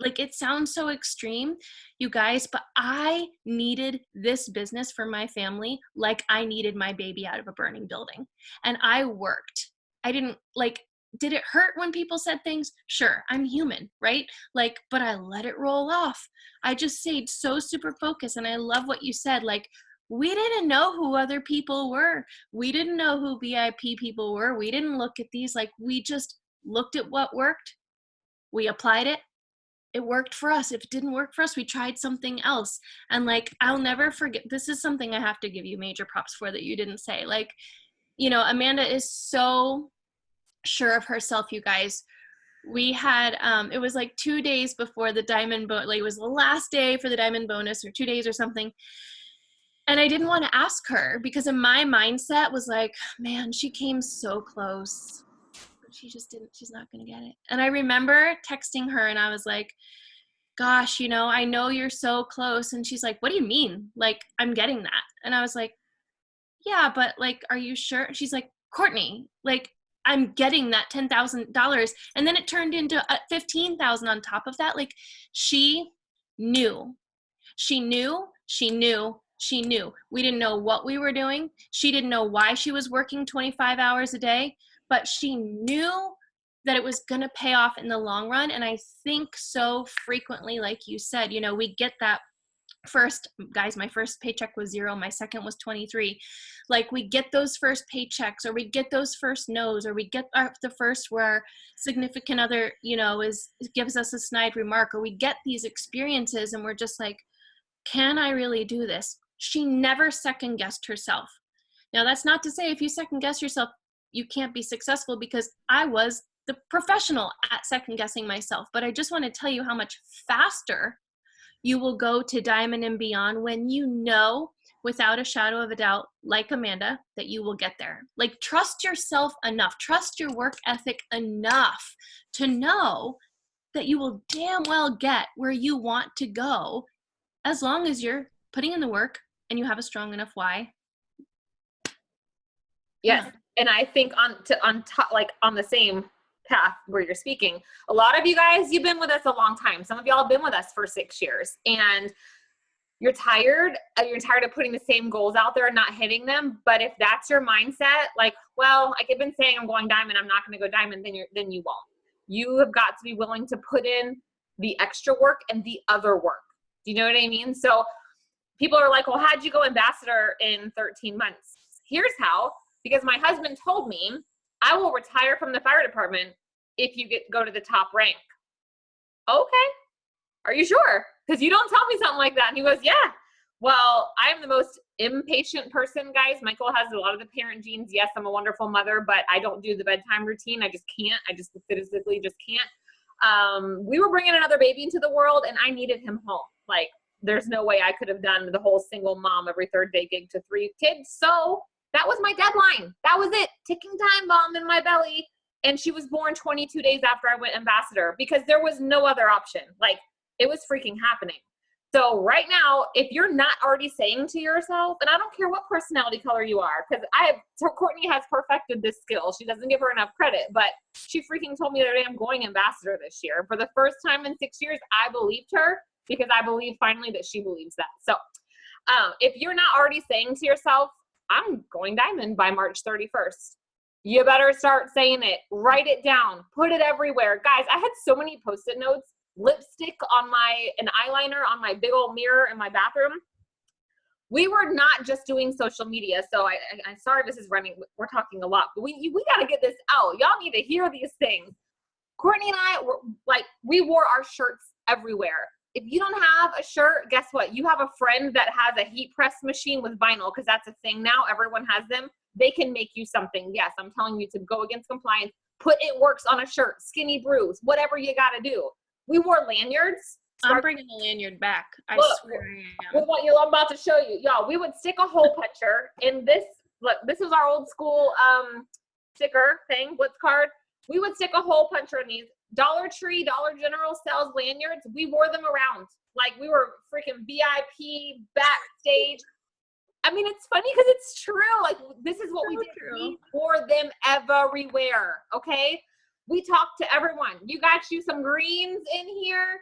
it sounds so extreme, you guys, but I needed this business for my family like I needed my baby out of a burning building. And I worked. I didn't, like, did it hurt when people said things? Sure, I'm human, right? Like, but I let it roll off. I just stayed so super focused. And I love what you said. Like, we didn't know who other people were. We didn't know who VIP people were. We didn't look at these. Like, we just looked at what worked. We applied it. It worked for us. If it didn't work for us, we tried something else. And like, I'll never forget, this is something I have to give you major props for that you didn't say. Like, Amanda is so sure of herself, you guys. We had, it was like 2 days before the diamond, like it was the last day for the diamond bonus, or 2 days or something. And I didn't want to ask her, because in my mindset was like, man, she came so close. She just didn't, she's not going to get it. And I remember texting her and I was like, gosh, I know you're so close. And she's like, what do you mean? Like, I'm getting that. And I was like, yeah, but like, are you sure? She's like, Courtney, like, I'm getting that $10,000. And then it turned into 15,000 on top of that. Like, she knew. We didn't know what we were doing. She didn't know why she was working 25 hours a day, but she knew that it was going to pay off in the long run. And I think so frequently, like you said, we get that first, guys, my first paycheck was 0. My second was 23. Like, we get those first paychecks, or we get those first no's, or we get the first where our significant other, gives us a snide remark, or we get these experiences and we're just like, can I really do this? She never second guessed herself. Now, that's not to say if you second guess yourself, you can't be successful, because I was the professional at second guessing myself. But I just want to tell you how much faster you will go to diamond and beyond when you know without a shadow of a doubt, like Amanda, that you will get there. Like, trust yourself enough, trust your work ethic enough to know that you will damn well get where you want to go, as long as you're putting in the work and you have a strong enough why. Yes. Yeah. And I think on top, like on the same path where you're speaking, a lot of you guys, you've been with us a long time. Some of y'all have been with us for 6 years, and you're tired of putting the same goals out there and not hitting them. But if that's your mindset, like, well, like I've been saying, I'm going diamond, I'm not going to go diamond, then you won't. You have got to be willing to put in the extra work and the other work. Do you know what I mean? So people are like, well, how'd you go ambassador in 13 months? Here's how. Because my husband told me I will retire from the fire department if you go to the top rank. Okay. Are you sure? Because you don't tell me something like that. And he goes, yeah. Well, I am the most impatient person, guys. Michael has a lot of the parent genes. Yes, I'm a wonderful mother, but I don't do the bedtime routine. I just can't. I just physically just can't. We were bringing another baby into the world, and I needed him home. Like, there's no way I could have done the whole single mom every third day gig to 3 kids. So that was my deadline. That was it. Ticking time bomb in my belly. And she was born 22 days after I went ambassador because there was no other option. Like, it was freaking happening. So right now, if you're not already saying to yourself, and I don't care what personality color you are, because Courtney has perfected this skill. She doesn't give her enough credit, but she freaking told me the other day I'm going ambassador this year. For the first time in 6 years, I believed her because I believe finally that she believes that. So if you're not already saying to yourself, I'm going diamond by March 31st, you better start saying it. Write it down. Put it everywhere. Guys, I had so many Post-it notes, lipstick on an eyeliner on my big old mirror in my bathroom. We were not just doing social media. So I'm sorry this is running. We're talking a lot, but we got to get this out. Y'all need to hear these things. Courtney and I were like, we wore our shirts everywhere. If you don't have a shirt, guess what? You have a friend that has a heat press machine with vinyl, because that's a thing now. Everyone has them. They can make you something. Yes, I'm telling you to go against compliance. Put It Works on a shirt, Skinny Bruise, whatever you got to do. We wore lanyards. I'm bringing the lanyard back. I swear I am. I'm about to show you. Y'all, we would stick a hole puncher in this. Look, this is our old school sticker thing, Blitz card. We would stick a hole puncher in these. Dollar Tree, Dollar General sells lanyards. We wore them around. Like, we were freaking VIP backstage. I mean, it's funny because it's true. Like, this is what we did. We wore them everywhere, okay? We talked to everyone. You got you some greens in here?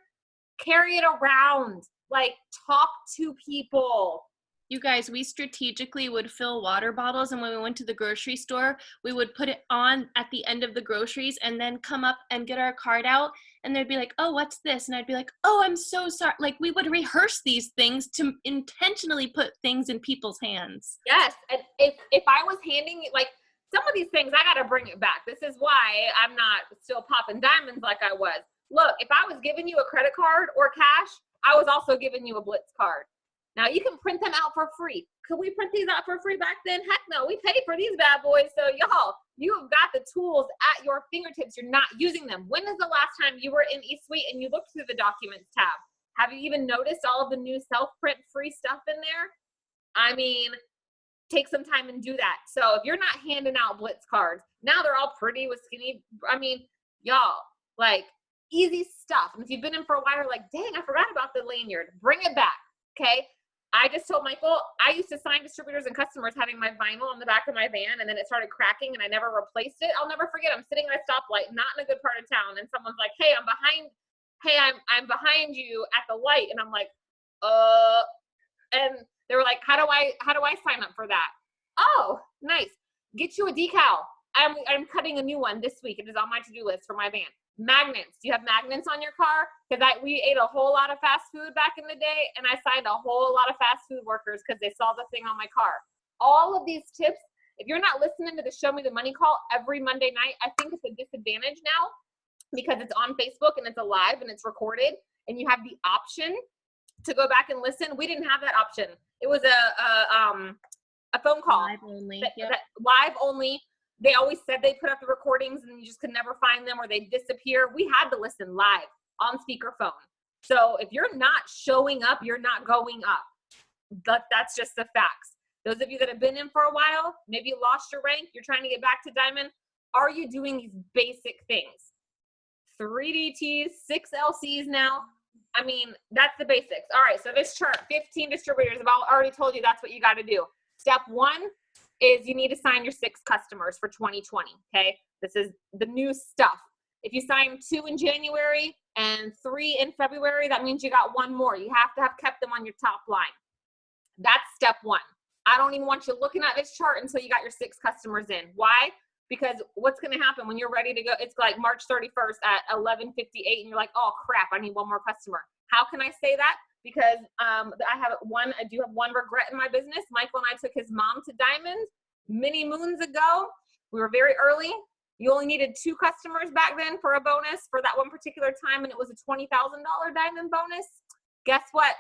Carry it around. Like, talk to people. You guys, we strategically would fill water bottles, and when we went to the grocery store, we would put it on at the end of the groceries and then come up and get our card out, and they'd be like, oh, what's this? And I'd be like, oh, I'm so sorry. Like, we would rehearse these things to intentionally put things in people's hands. Yes, and if I was handing, like, some of these things, I got to bring it back. This is why I'm not still popping diamonds like I was. Look, if I was giving you a credit card or cash, I was also giving you a Blitz card. Now, you can print them out for free. Could we print these out for free back then? Heck no, we paid for these bad boys. So, y'all, you have got the tools at your fingertips. You're not using them. When is the last time you were in eSuite and you looked through the Documents tab? Have you even noticed all of the new self-print free stuff in there? I mean, take some time and do that. So, if you're not handing out Blitz cards, now they're all pretty with skinny. I mean, y'all, like, easy stuff. And if you've been in for a while, you're like, dang, I forgot about the lanyard. Bring it back, okay? I just told Michael, I used to sign distributors and customers having my vinyl on the back of my van, and then it started cracking, and I never replaced it. I'll never forget. I'm sitting at a stoplight, not in a good part of town, and someone's like, "Hey, I'm behind you at the light," and I'm like, and they were like, "How do I sign up for that?" Oh, nice. Get you a decal. I'm cutting a new one this week. It is on my to-do list for my van. Magnets. Do you have magnets on your car? Because we ate a whole lot of fast food back in the day, and I signed a whole lot of fast food workers because they saw the thing on my car. All of these tips, if you're not listening to the Show Me the Money call every Monday night, I think it's a disadvantage now because it's on Facebook and it's alive and it's recorded, and you have the option to go back and listen. We didn't have that option. It was a phone call. Live only. Live only. They always said they put up the recordings and you just could never find them or they disappear. We had to listen live on speakerphone. So if you're not showing up, you're not going up. That's just the facts. Those of you that have been in for a while, maybe you lost your rank, you're trying to get back to diamond. Are you doing these basic things? 3 DTs, 6 LCs now. I mean, that's the basics. All right, so this chart, 15 distributors. I've already told you that's what you got to do. Step 1 is you need to sign your 6 customers for 2020, okay? This is the new stuff. If you sign 2 in January and 3 in February, that means you got 1 more. You have to have kept them on your top line. That's step 1. I don't even want you looking at this chart until you got your 6 customers in. Why? Because what's going to happen when you're ready to go? It's like March 31st at 11:58 and you're like, oh crap, I need 1 more customer. How can I say that? Because I do have one regret in my business. Michael and I took his mom to diamond many moons ago. We were very early. You only needed 2 customers back then for a bonus for that one particular time, and it was a $20,000 diamond bonus. Guess what?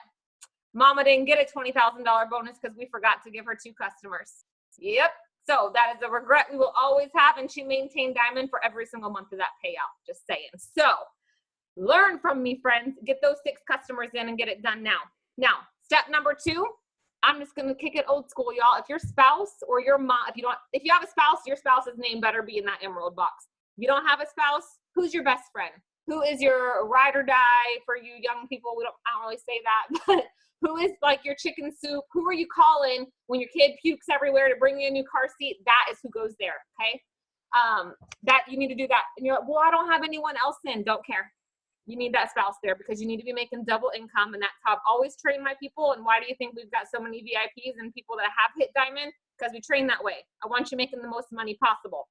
Mama didn't get a $20,000 bonus because we forgot to give her 2 customers. Yep. So that is a regret we will always have, and she maintained diamond for every single month of that payout. Just saying. So learn from me, friends. Get those 6 customers in and get it done now. Now, step number 2, I'm just going to kick it old school, y'all. If your spouse or your mom, if you have a spouse, your spouse's name better be in that emerald box. If you don't have a spouse, who's your best friend? Who is your ride or die for you young people? I don't really say that, but who is like your chicken soup? Who are you calling when your kid pukes everywhere to bring you a new car seat? That is who goes there, okay? That you need to do that. And you're like, well, I don't have anyone else in. Don't care. You need that spouse there because you need to be making double income, and that's how I've always trained my people. And why do you think we've got so many VIPs and people that have hit diamond? Because we train that way. I want you making the most money possible.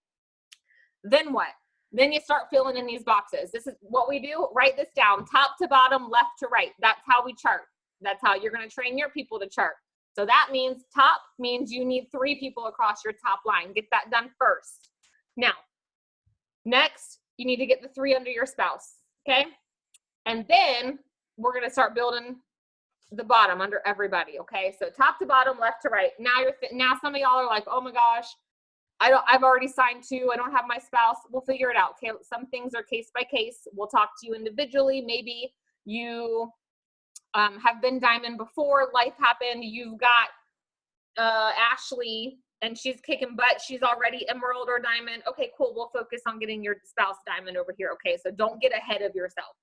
Then what? Then you start filling in these boxes. This is what we do. Write this down, top to bottom, left to right. That's how we chart. That's how you're going to train your people to chart. So that means top means you need 3 people across your top line. Get that done first. Now, next, you need to get the 3 under your spouse, okay? And then we're going to start building the bottom under everybody, okay? So top to bottom, left to right. Now some of y'all are like, oh my gosh, I've already signed 2. I don't have my spouse. We'll figure it out, okay? Some things are case by case. We'll talk to you individually. Maybe you have been diamond before, life happened. You've got Ashley, and she's kicking butt. She's already emerald or diamond. Okay, cool. We'll focus on getting your spouse diamond over here, okay? So don't get ahead of yourself.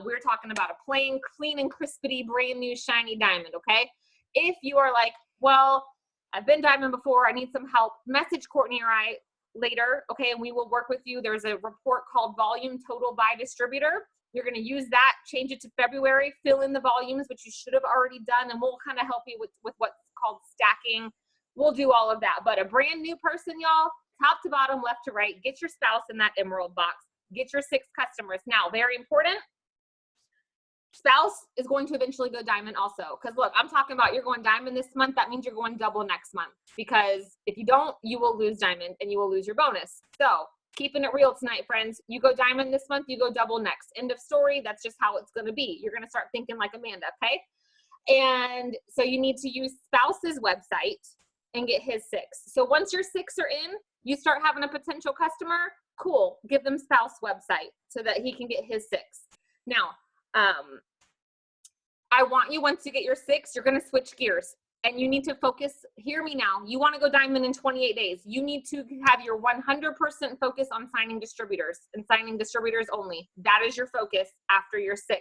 We're talking about a plain, clean, and crispity, brand new, shiny diamond, okay? If you are like, well, I've been diamond before, I need some help, message Courtney or I later, okay, and we will work with you. There's a report called Volume Total by Distributor. You're going to use that, change it to February, fill in the volumes, which you should have already done, and we'll kind of help you with what's called stacking. We'll do all of that. But a brand new person, y'all, top to bottom, left to right, get your spouse in that emerald box. Get your 6 customers. Now, very important, spouse is going to eventually go diamond also. Because look, I'm talking about you're going diamond this month. That means you're going double next month. Because if you don't, you will lose diamond and you will lose your bonus. So keeping it real tonight, friends. You go diamond this month, you go double next. End of story. That's just how it's going to be. You're going to start thinking like Amanda, okay? And so you need to use spouse's website and get his 6. So once your 6 are in, you start having a potential customer. Cool. Give them spouse website so that he can get his 6. Now, I want you, once you get your 6, you're going to switch gears and you need to focus. Hear me now. You want to go diamond in 28 days. You need to have your 100% focus on signing distributors and signing distributors only. That is your focus after your 6.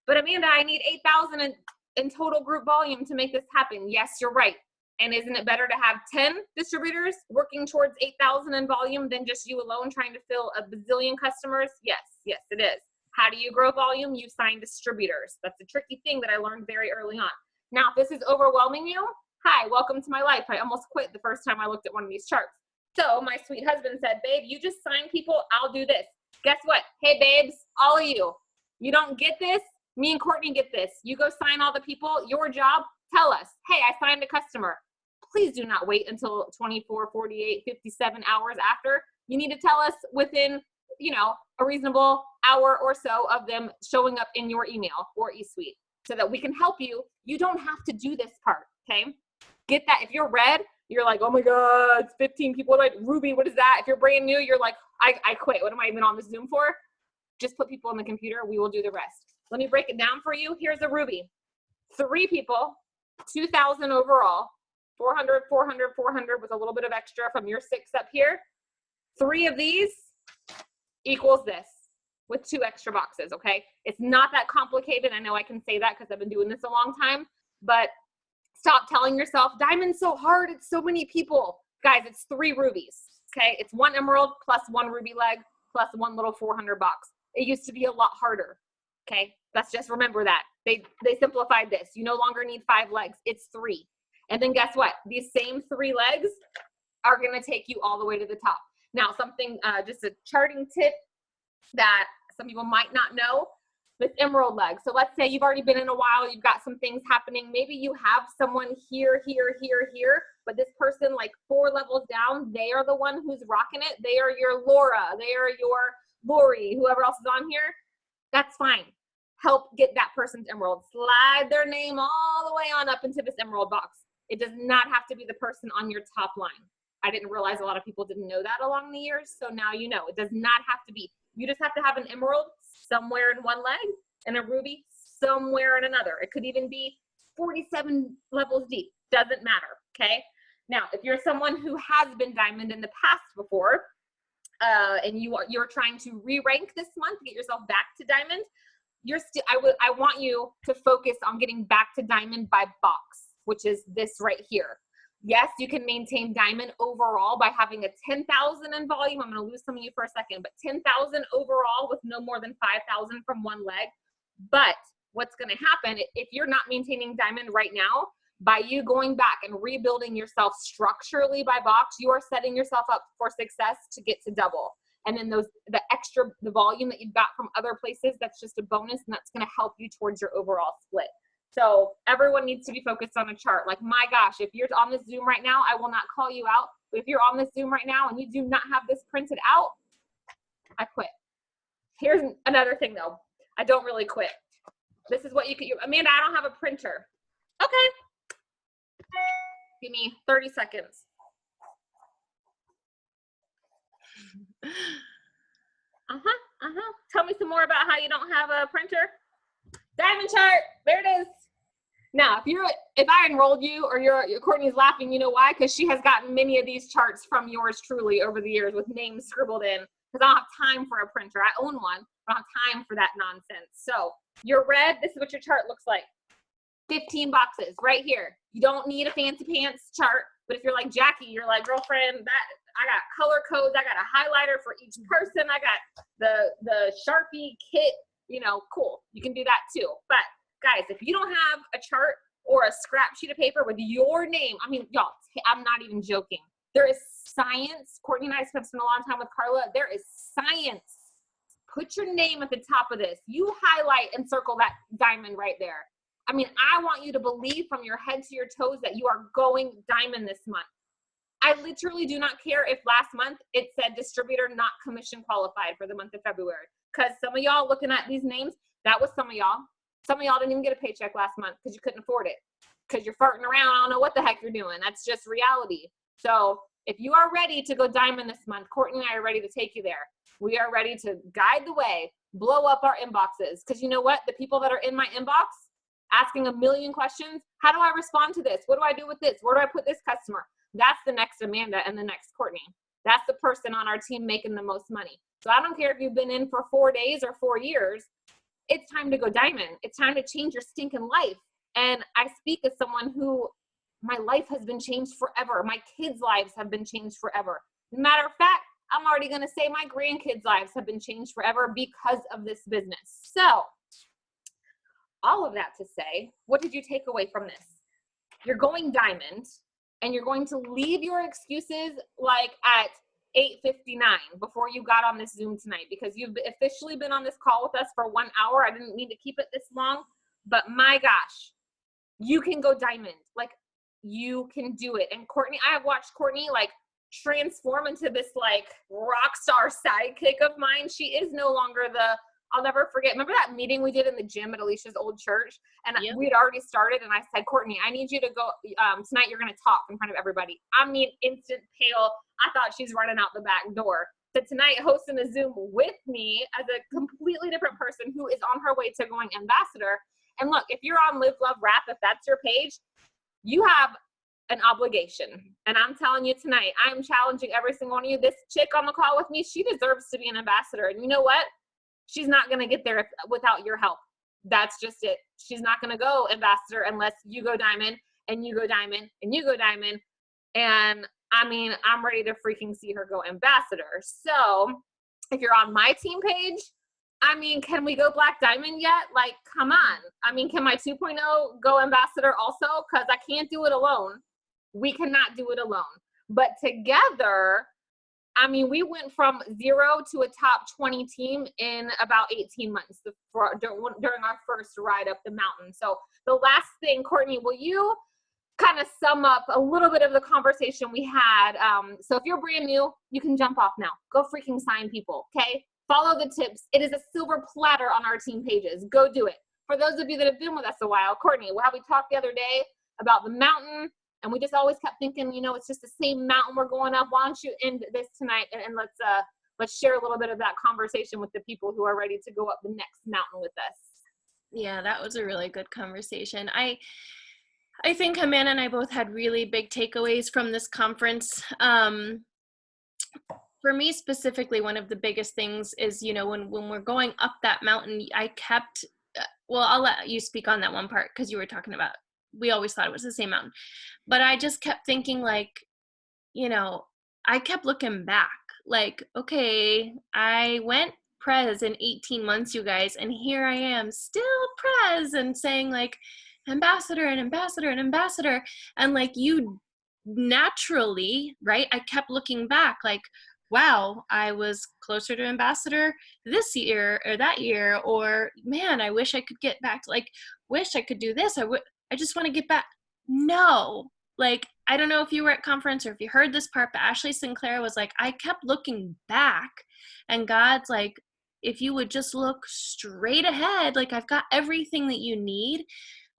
But Amanda, I need 8,000 in total group volume to make this happen. Yes, you're right. And isn't it better to have 10 distributors working towards 8,000 in volume than just you alone trying to fill a bazillion customers? Yes, yes, it is. How do you grow volume? You sign distributors. That's a tricky thing that I learned very early on. Now, if this is overwhelming you, hi, welcome to my life. I almost quit the first time I looked at one of these charts. So my sweet husband said, babe, you just sign people, I'll do this. Guess what? Hey, babes, all of you don't get this. Me and Courtney get this. You go sign all the people. Your job, tell us, hey, I signed a customer. Please do not wait until 24, 48, 57 hours after. You need to tell us within, a reasonable hour or so of them showing up in your email or e-suite so that we can help you. You don't have to do this part, okay? Get that. If you're red, you're like, oh my God, it's 15 people. Ruby, what is that? If you're brand new, you're like, I quit. What am I even on this Zoom for? Just put people on the computer. We will do the rest. Let me break it down for you. Here's a Ruby. 3 people, 2,000 overall, 400, 400, 400 with a little bit of extra from your 6 up here. 3 of these equals this with 2 extra boxes, okay? It's not that complicated. I know I can say that because I've been doing this a long time, but stop telling yourself, diamond's so hard, it's so many people. Guys, it's 3 rubies, okay? It's 1 emerald plus 1 ruby leg plus 1 little 400 box. It used to be a lot harder, okay? Let's just remember that. They simplified this. You no longer need 5 legs, it's 3. And then guess what? These same 3 legs are gonna take you all the way to the top. Now, something, just a charting tip that some people might not know, this emerald leg. So let's say you've already been in a while, you've got some things happening. Maybe you have someone here, here, here, here. but this person like 4 levels down, they are the one who's rocking it. They are your Laura, they are your Lori, whoever else is on here. That's fine. Help get that person's emerald. Slide their name all the way on up into this emerald box. It does not have to be the person on your top line. I didn't realize a lot of people didn't know that along the years, so now you know. It does not have to be. You just have to have an emerald somewhere in one leg and a ruby somewhere in another. It could even be 47 levels deep. Doesn't matter, okay? Now, if you're someone who has been diamond in the past before, and you're trying to re-rank this month, get yourself back to diamond, I want you to focus on getting back to diamond by box, which is this right here. Yes, you can maintain diamond overall by having a 10,000 in volume. I'm going to lose some of you for a second, but 10,000 overall with no more than 5,000 from one leg. But what's going to happen if you're not maintaining diamond right now, by you going back and rebuilding yourself structurally by box, you are setting yourself up for success to get to double. And then the volume that you've got from other places, that's just a bonus, and that's going to help you towards your overall split. So everyone needs to be focused on a chart. Like, my gosh, if you're on this Zoom right now, I will not call you out. But if you're on this Zoom right now and you do not have this printed out, I quit. Here's another thing though. I don't really quit. This is what you could, Amanda, I don't have a printer. Okay. Give me 30 seconds. Tell me some more about how you don't have a printer. Diamond chart, there it is. Now, if I enrolled you or your Courtney's laughing, you know why? Because she has gotten many of these charts from yours truly over the years with names scribbled in. Because I don't have time for a printer. I own one, but I don't have time for that nonsense. So your red, this is what your chart looks like. 15 boxes right here. You don't need a fancy pants chart, but if you're like Jackie, you're like, girlfriend, I got color codes, I got a highlighter for each person, I got the Sharpie kit, cool. You can do that too. But guys, if you don't have a chart or a scrap sheet of paper with your name, I mean, y'all, I'm not even joking. There is science. Courtney and I have spent a long time with Carla. There is science. Put your name at the top of this. You highlight and circle that diamond right there. I mean, I want you to believe from your head to your toes that you are going diamond this month. I literally do not care if last month it said distributor not commission qualified for the month of February. Because some of y'all looking at these names, that was some of y'all. Some of y'all didn't even get a paycheck last month because you couldn't afford it. Because you're farting around, I don't know what the heck you're doing. That's just reality. So if you are ready to go diamond this month, Courtney and I are ready to take you there. We are ready to guide the way, blow up our inboxes. Because you know what? The people that are in my inbox asking a million questions, how do I respond to this? What do I do with this? Where do I put this customer? That's the next Amanda and the next Courtney. That's the person on our team making the most money. So I don't care if you've been in for 4 days or 4 years. It's time to go diamond. It's time to change your stinking life. And I speak as someone who, my life has been changed forever. My kids' lives have been changed forever. Matter of fact, I'm already going to say my grandkids' lives have been changed forever because of this business. So all of that to say, what did you take away from this? You're going diamond, and you're going to leave your excuses like at 8:59 before you got on this Zoom tonight, because you've officially been on this call with us for 1 hour. I didn't mean to keep it this long, but my gosh, you can go diamond. Like, you can do it. And Courtney, I have watched Courtney like transform into this like rock star sidekick of mine. She is no longer I'll never forget. Remember that meeting we did in the gym at Alicia's old church? And yep. We'd already started, and I said, Courtney, I need you to go, tonight you're going to talk in front of everybody. I mean, instant pale. I thought she's running out the back door. So tonight, hosting a Zoom with me as a completely different person who is on her way to going ambassador. And look, if you're on Live, Love, Rap, if that's your page, you have an obligation. And I'm telling you tonight, I'm challenging every single one of you. This chick on the call with me, she deserves to be an ambassador. And you know what? She's not going to get there without your help. That's just it. She's not going to go ambassador unless you go diamond and you go diamond and you go diamond. And I mean, I'm ready to freaking see her go ambassador. So if you're on my team page, I mean, can we go black diamond yet? Like, come on. I mean, can my 2.0 go ambassador also? Because I can't do it alone. We cannot do it alone. But together, I mean, we went from 0 to a top 20 team in about 18 months during our first ride up the mountain. So the last thing, Courtney, will you kind of sum up a little bit of the conversation we had. So if you're brand new, you can jump off now. Go freaking sign people, okay? Follow the tips. It is a silver platter on our team pages. Go do it. For those of you that have been with us a while, Courtney, how we talked the other day about the mountain, and we just always kept thinking, you know, it's just the same mountain we're going up. Why don't you end this tonight, and let's share a little bit of that conversation with the people who are ready to go up the next mountain with us. Yeah, that was a really good conversation. I think Amanda and I both had really big takeaways from this conference. For me specifically, one of the biggest things is, you know, when we're going up that mountain, I kept, well, I'll let you speak on that one part because you were talking about, we always thought it was the same mountain. But I just kept thinking, like, you know, I kept looking back, like, okay, I went Prez in 18 months, you guys, and here I am still Prez and saying, like, ambassador and ambassador and ambassador. And like, you naturally, right? I kept looking back, like, wow, I was closer to ambassador this year or that year, or man, I wish I could get back to, like, wish I could do this. I just want to get back. No, like, I don't know if you were at conference or if you heard this part, but Ashley Sinclair was like, I kept looking back, and God's like, if you would just look straight ahead, like, I've got everything that you need.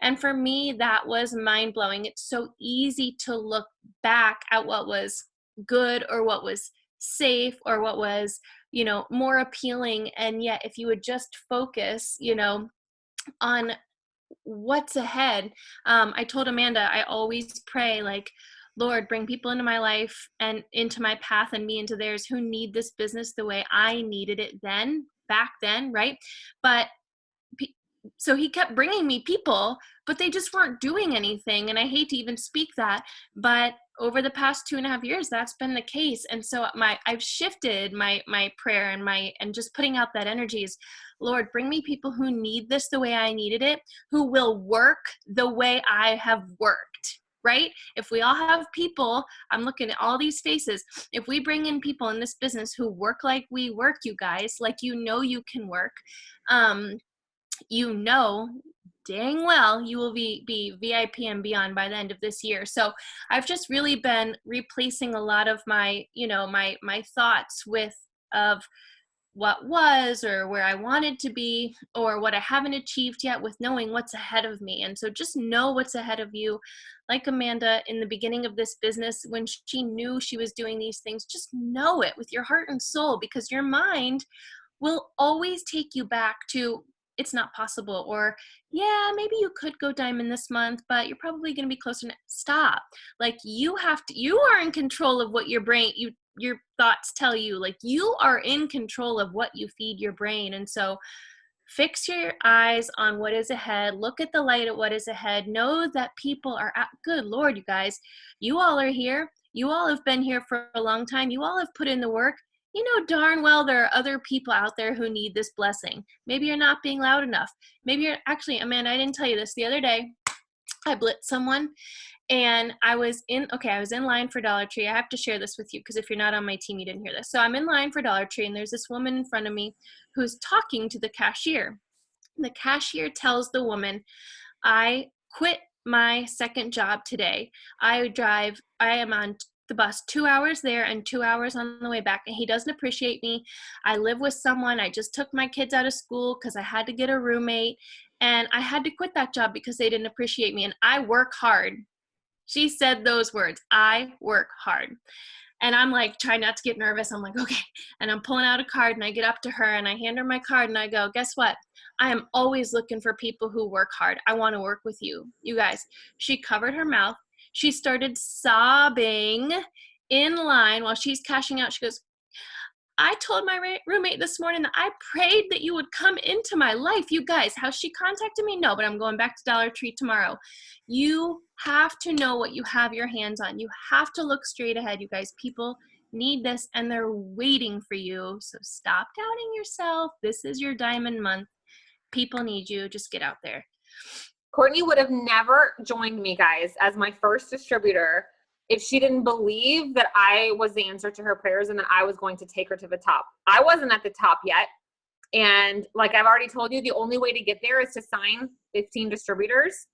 And for me, that was mind blowing. It's so easy to look back at what was good or what was safe or what was, you know, more appealing. And yet, if you would just focus, you know, on what's ahead. I told Amanda, I always pray, like, Lord, bring people into my life and into my path and me into theirs who need this business the way I needed it back then, right? But so he kept bringing me people, but they just weren't doing anything. And I hate to even speak that, but over the past 2.5 years, that's been the case. And so I've shifted my prayer and just putting out that energy is, Lord, bring me people who need this the way I needed it, who will work the way I have worked, right? If we all have people, I'm looking at all these faces. If we bring in people in this business who work like we work, you guys, like, you know, you can work, you know dang well you will be VIP and beyond by the end of this year. So I've just really been replacing a lot of my, you know, my thoughts with of what was or where I wanted to be or what I haven't achieved yet, with knowing what's ahead of me. And so just know what's ahead of you. Like Amanda in the beginning of this business, when she knew she was doing these things, just know it with your heart and soul, because your mind will always take you back to, it's not possible, or yeah, maybe you could go diamond this month, but you're probably going to be closer. Stop. Like, you are in control of what your brain, your thoughts tell you. Like, you are in control of what you feed your brain. And so fix your eyes on what is ahead. Look at the light at what is ahead. Know that people are good Lord, you guys, you all are here. You all have been here for a long time. You all have put in the work. You know darn well there are other people out there who need this blessing. Maybe you're not being loud enough. Maybe you're actually, Amanda, I didn't tell you this. The other day, I blitzed someone, and I was in line for Dollar Tree. I have to share this with you because if you're not on my team, you didn't hear this. So I'm in line for Dollar Tree, and there's this woman in front of me who's talking to the cashier. The cashier tells the woman, I quit my second job today. I am on the bus 2 hours there and 2 hours on the way back, and he doesn't appreciate me. I live with someone. I just took my kids out of school because I had to get a roommate, and I had to quit that job because they didn't appreciate me, and I work hard. She said those words, I work hard. And I'm like, trying not to get nervous. I'm like, okay. And I'm pulling out a card, and I get up to her and I hand her my card and I go, guess what? I am always looking for people who work hard. I want to work with you. You guys, she covered her mouth. She started sobbing in line while she's cashing out. She goes, I told my roommate this morning that I prayed that you would come into my life. You guys, how she contacted me? No, but I'm going back to Dollar Tree tomorrow. You have to know what you have your hands on. You have to look straight ahead, you guys. People need this, and they're waiting for you. So stop doubting yourself. This is your diamond month. People need you. Just get out there. Courtney would have never joined me, guys, as my first distributor if she didn't believe that I was the answer to her prayers and that I was going to take her to the top. I wasn't at the top yet. And like I've already told you, the only way to get there is to sign 15 distributors.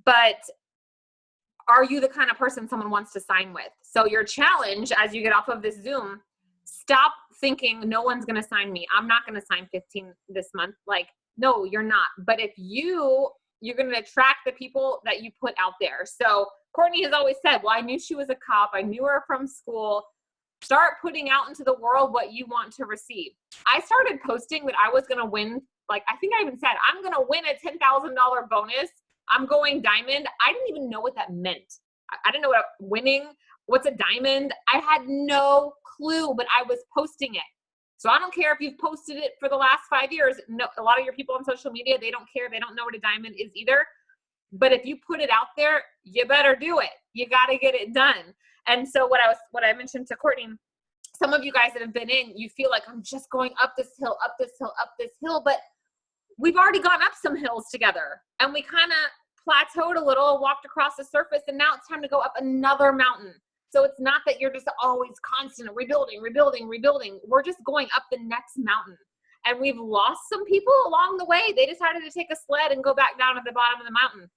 But are you the kind of person someone wants to sign with? So your challenge as you get off of this Zoom, stop thinking no one's going to sign me. I'm not going to sign 15 this month. Like, no, you're not. But if you're going to attract the people that you put out there. So Courtney has always said, well, I knew she was a cop. I knew her from school. Start putting out into the world what you want to receive. I started posting that I was going to win. Like, I think I even said, I'm going to win a $10,000 bonus. I'm going diamond. I didn't even know what that meant. I didn't know what winning, what's a diamond. I had no clue, but I was posting it. So I don't care if you've posted it for the last 5 years. No, a lot of your people on social media, they don't care. They don't know what a diamond is either. But if you put it out there, you better do it. You got to get it done. And so what I mentioned to Courtney, some of you guys that have been in, you feel like I'm just going up this hill, up this hill, up this hill, but we've already gone up some hills together and we kind of plateaued a little, walked across the surface, and now it's time to go up another mountain. So it's not that you're just always constant rebuilding. We're just going up the next mountain. And we've lost some people along the way. They decided to take a sled and go back down at the bottom of the mountain.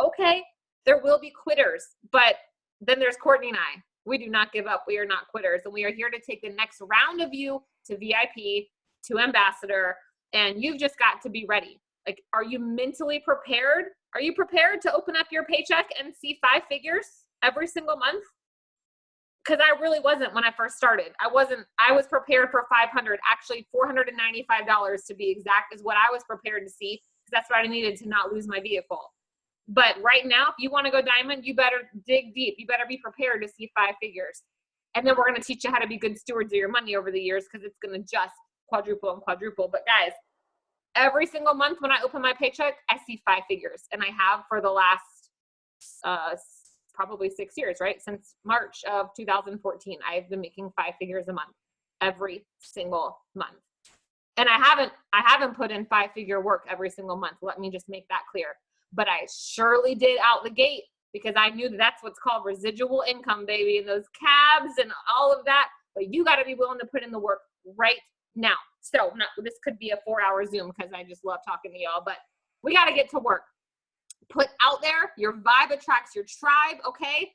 Okay, there will be quitters, but then there's Courtney and I. We do not give up. We are not quitters. And we are here to take the next round of you to VIP, to ambassador, and you've just got to be ready. Like, are you mentally prepared? Are you prepared to open up your paycheck and see 5 figures every single month? Because I really wasn't when I first started. I was prepared for 500, actually $495 to be exact is what I was prepared to see, because that's what I needed to not lose my vehicle. But right now, if you want to go diamond, you better dig deep. You better be prepared to see 5 figures. And then we're going to teach you how to be good stewards of your money over the years, because it's going to just quadruple and quadruple. But guys, every single month when I open my paycheck, I see 5 figures. And I have for the last probably 6 years, right? Since March of 2014, I've been making 5 figures a month, every single month. And I haven't put in 5-figure work every single month. Let me just make that clear. But I surely did out the gate, because I knew that's what's called residual income, baby, and those cabs and all of that. But you got to be willing to put in the work right now. So this could be a 4-hour Zoom, because I just love talking to y'all, but we got to get to work. Put out there, your vibe attracts your tribe, okay?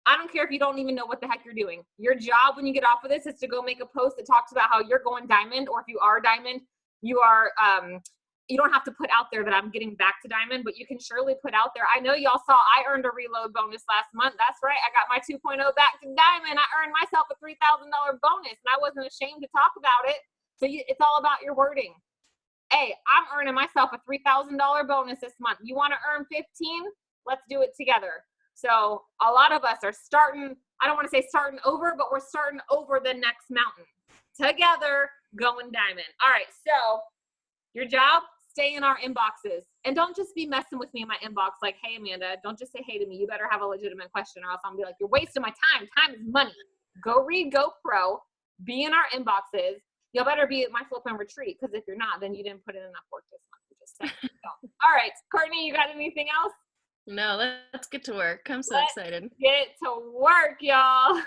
I don't care if you don't even know what the heck you're doing. Your job when you get off of this is to go make a post that talks about how you're going diamond, or if you are diamond, you don't have to put out there that I'm getting back to diamond, but you can surely put out there. I know y'all saw I earned a reload bonus last month. That's right. I got my 2.0 back to diamond. I earned myself a $3,000 bonus, and I wasn't ashamed to talk about it. So it's all about your wording. Hey, I'm earning myself a $3,000 bonus this month. You want to earn 15? Let's do it together. So a lot of us are starting, I don't want to say starting over, but we're starting over the next mountain. Together, going diamond. All right, so your job, stay in our inboxes. And don't just be messing with me in my inbox like, hey, Amanda, don't just say hey to me. You better have a legitimate question, or else I'm going to be like, you're wasting my time. Time is money. Go read, go pro, be in our inboxes. Y'all better be at my flip and retreat, because if you're not, then you didn't put in enough work this month. Just saying. So, all right, Courtney, you got anything else? No, let's get to work. I'm so excited. Get to work, y'all.